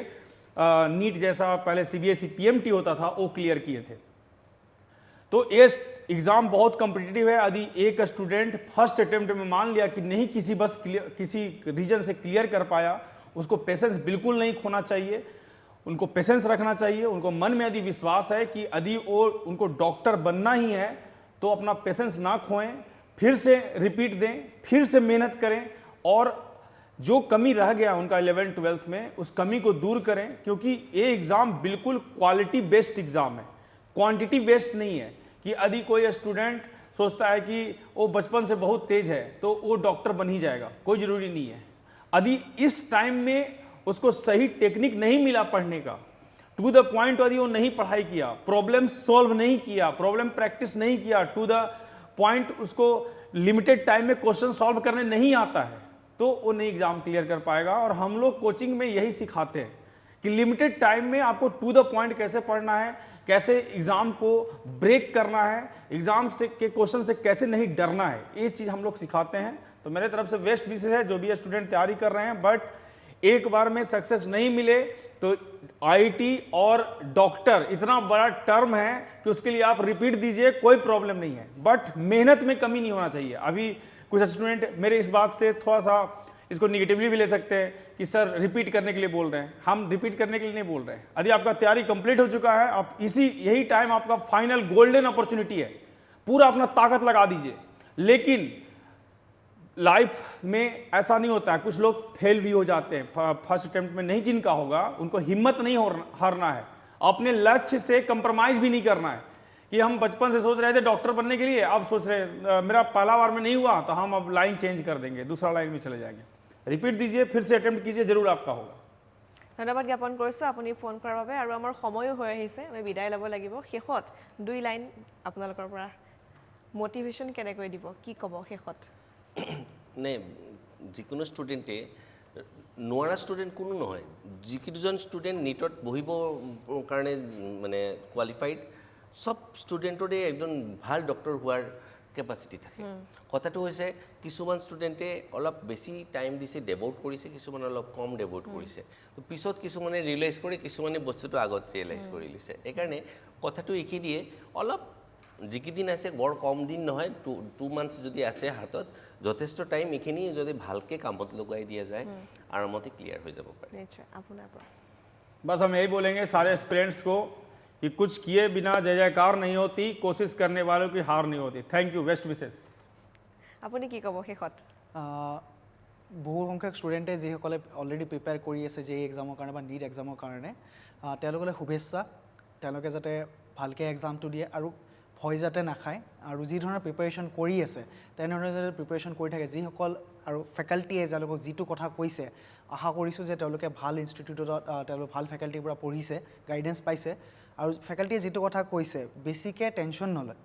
नीट जैसा पहले CBSE PMT होता था वो क्लियर किए थे। तो ये एग्ज़ाम बहुत कम्पिटिटिव है। यदि एक स्टूडेंट फर्स्ट अटेम्प्ट में मान लिया कि नहीं किसी रीजन से क्लियर कर पाया, उसको पेशेंस बिल्कुल नहीं खोना चाहिए, उनको पेशेंस रखना चाहिए। उनको मन में यदि विश्वास है कि यदि उनको डॉक्टर बनना ही है तो अपना पेशेंस ना खोएं, फिर से रिपीट दें, फिर से मेहनत करें, और जो कमी रह गया उनका 11th 12th में उस कमी को दूर करें, क्योंकि ये एग्ज़ाम बिल्कुल क्वालिटी बेस्ड एग्ज़ाम है, क्वांटिटी बेस्ड नहीं है। कि यदि कोई स्टूडेंट सोचता है कि वो बचपन से बहुत तेज है तो वो डॉक्टर बन ही जाएगा, कोई ज़रूरी नहीं है। यदि इस टाइम में उसको सही टेक्निक नहीं मिला पढ़ने का, टू द पॉइंट यदि वो नहीं पढ़ाई किया, प्रॉब्लम सॉल्व नहीं किया, प्रॉब्लम प्रैक्टिस नहीं किया, टू द पॉइंट उसको लिमिटेड टाइम में क्वेश्चन सॉल्व करने नहीं आता है, तो वो नहीं एग्ज़ाम क्लियर कर पाएगा। और हम लोग कोचिंग में यही सिखाते हैं कि लिमिटेड टाइम में आपको टू द पॉइंट कैसे पढ़ना है, कैसे एग्ज़ाम को ब्रेक करना है, एग्ज़ाम से के क्वेश्चन से कैसे नहीं डरना है, ये चीज़ हम लोग सिखाते हैं। तो मेरे तरफ से बेस्ट विशेष है जो भी स्टूडेंट तैयारी कर रहे हैं, बट एक बार में सक्सेस नहीं मिले तो IIT और डॉक्टर इतना बड़ा टर्म है कि उसके लिए आप रिपीट दीजिए, कोई प्रॉब्लम नहीं है, बट मेहनत में कमी नहीं होना चाहिए। अभी कुछ स्टूडेंट मेरे इस बात से थोड़ा सा इसको निगेटिवली भी ले सकते हैं कि सर रिपीट करने के लिए बोल रहे हैं। हम रिपीट करने के लिए नहीं बोल रहे हैं। यदि आपका तैयारी कंप्लीट हो चुका है, आप यही टाइम आपका फाइनल गोल्डन अपॉर्चुनिटी है, पूरा अपना ताकत लगा दीजिए। लेकिन लाइफ में ऐसा नहीं होता है, कुछ लोग फेल भी हो जाते हैं फर्स्ट अटेम्प्ट में, नहीं जिनका होगा उनको हिम्मत नहीं हारना है, अपने लक्ष्य से कंप्रोमाइज़ भी नहीं करना है। कि हम बचपन से सोच रहे थे डॉक्टर बनने के लिए, अब सोच रहे मेरा पहला बार में नहीं हुआ तो हम अब लाइन चेंज कर देंगे, दूसरा लाइन में चले जाएंगे। रिपीट दीजिए, फिर से अटेम्प्ट कीजिए, जरूर आपका होगा। ধন্যবাদ জ্ঞাপন কৰিছোঁ আপুনি ফোন কৰাৰ বাবে। আৰু আমাৰ সময়ো হৈ আহিছে, আমি বিদায় ল'ব লাগিব। শেষত 2 লাইন আপোনালোকৰ পৰা মটিভেশ্যন কেনেকৈ দিব, কি ক'ব শেষত? নে যিকোনো ষ্টুডেণ্টে নোৱাৰা ষ্টুডেণ্ট কোনো নহয়। যিকেইজন ষ্টুডেণ্ট নীটত বহিব কাৰণে মানে কোৱালিফাইড, সব ষ্টুডেণ্টৰে একজন ভাল ডক্টৰ হোৱাৰ কেপাচিটি থাকে। কথাটো হৈছে কিছুমান ষ্টুডেণ্টে অলপ বেছি টাইম দিছে, ডেভোট কৰিছে, কিছুমানে অলপ কম ডেভোট কৰিছে। তো পিছত কিছুমানে ৰিয়েলাইজ কৰে, কিছুমানে বস্তুটো আগত ৰিয়েলাইজ কৰি লৈছে। সেইকাৰণে কথাটো এইখিনিয়ে, অলপ যিকেইদিন আছে বৰ কম দিন নহয়, 2 মান্থছ যদি আছে হাতত, যথেষ্ট টাইম এইখিনি যদি ভালকৈ কামত লগাই দিয়া যায় আৰামতে ক্লিয়াৰ হৈ যাব পাৰে। নিশ্চয় আপোনাৰ পৰা बस हम यही बोलेंगे सारे एस्पिरेंट्स को कि कुछ किए बिना जय जयकार नहीं होती, कोशिश करने वालों की हार नहीं होती। थैंक यू, बेस्ट विशेष। আপুনি কি ক'ব শেষত? বহু সংখ্যক ষ্টুডেণ্টে যিসকলে অলৰেডি প্ৰিপেয়াৰ কৰি আছে JEE এক্সামৰ কাৰণে বা নীট এক্সামৰ কাৰণে, তেওঁলোকলৈ শুভেচ্ছা। তেওঁলোকে যাতে ভালকৈ এক্সামটো দিয়ে আৰু ভয় যাতে নাখায়, আৰু যি ধৰণৰ প্ৰিপেৰেশ্যন কৰি আছে তেনেধৰণে যাতে প্ৰিপেৰেশ্যন কৰি থাকে। যিসকল আৰু ফেকাল্টিয়ে তেওঁলোকক যিটো কথা কৈছে, আশা কৰিছোঁ যে তেওঁলোকে ভাল ইনষ্টিটিউটত, তেওঁলোক ভাল ফেকাল্টিৰ পৰা পঢ়িছে, গাইডেঞ্চ পাইছে, আৰু ফেকাল্টিয়ে যিটো কথা কৈছে বেছিকৈ টেনশ্যন নলয়।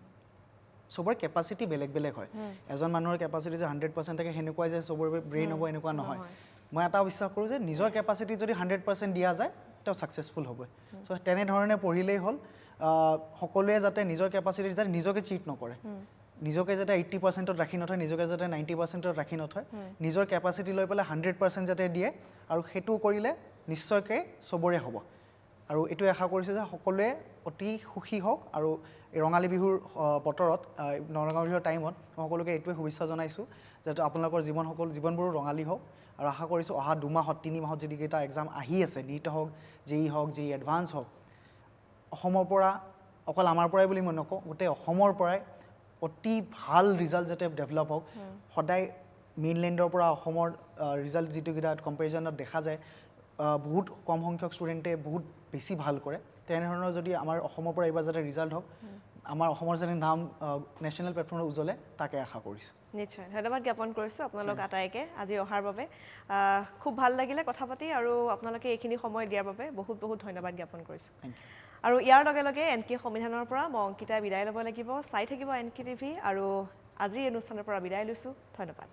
চবৰে কেপাচিটি বেলেগ বেলেগ হয়। এজন মানুহৰ কেপাচিটি যে 100% থাকে সেনেকুৱাই যে চবৰে ব্ৰেইন হ'ব এনেকুৱা নহয়। মই এটা বিশ্বাস কৰোঁ যে নিজৰ কেপাচিটি যদি 100% দিয়া যায় তেওঁ ছাকচেছফুল হ'ব। চ' তেনেধৰণে পঢ়িলেই হ'ল। সকলোৱে যাতে নিজৰ কেপাচিটি যাতে নিজকে চিট নকৰে, নিজকে যাতে 80%ত ৰাখি নথয়, নিজকে যাতে 90%ত ৰাখি নথয়, নিজৰ কেপাচিটি লৈ পেলাই 100% যাতে দিয়ে, আৰু সেইটো কৰিলে নিশ্চয়কৈ চবৰে হ'ব। আৰু এইটো আশা কৰিছোঁ যে সকলোৱে অতি সুখী হওক, আৰু এই ৰঙালী বিহুৰ বতৰত, ৰঙালী বিহুৰ টাইমত মই সকলোকে এইটোৱে শুভেচ্ছা জনাইছোঁ যাতে আপোনালোকৰ জীৱনবোৰো ৰঙালী হওক। আৰু আশা কৰিছোঁ অহা 2 মাহত 3 মাহত যিকেইটা এক্সাম আহি আছে, নীট হওক, জেই হওক, জেই এডভান্স হওক, অসমৰ পৰা, অকল আমাৰ পৰাই বুলি মই নকওঁ, গোটেই অসমৰ পৰাই অতি ভাল ৰিজাল্ট যাতে ডেভেলপ হওক। সদায় মেইনলেণ্ডৰ পৰা অসমৰ ৰিজাল্ট যিটোকেইটা কম্পেৰিজনত দেখা যায়, বহুত কম সংখ্যক ষ্টুডেণ্টে বহুত বেছি ভাল কৰে। তেনেধৰণৰ যদি আমাৰ অসমৰ পৰা এইবাৰ যাতে ৰিজাল্ট হওক, আমাৰ অসমৰ যাতে নাম নেশ্যনেল প্লেটফৰ্মত উজ্বলে, তাকে আশা কৰিছোঁ। নিশ্চয় ধন্যবাদ জ্ঞাপন কৰিছোঁ আপোনালোক আটাইকে আজি অহাৰ বাবে। খুব ভাল লাগিলে কথা পাতি, আৰু আপোনালোকে এইখিনি সময় দিয়াৰ বাবে বহুত বহুত ধন্যবাদ জ্ঞাপন কৰিছোঁ। আৰু ইয়াৰ লগে লগে NK সংবিধানৰ পৰা মই অংকিতাই বিদায় ল'ব লাগিব। চাই থাকিব NK TV, আৰু আজিৰ এই অনুষ্ঠানৰ পৰা বিদায় লৈছোঁ। ধন্যবাদ।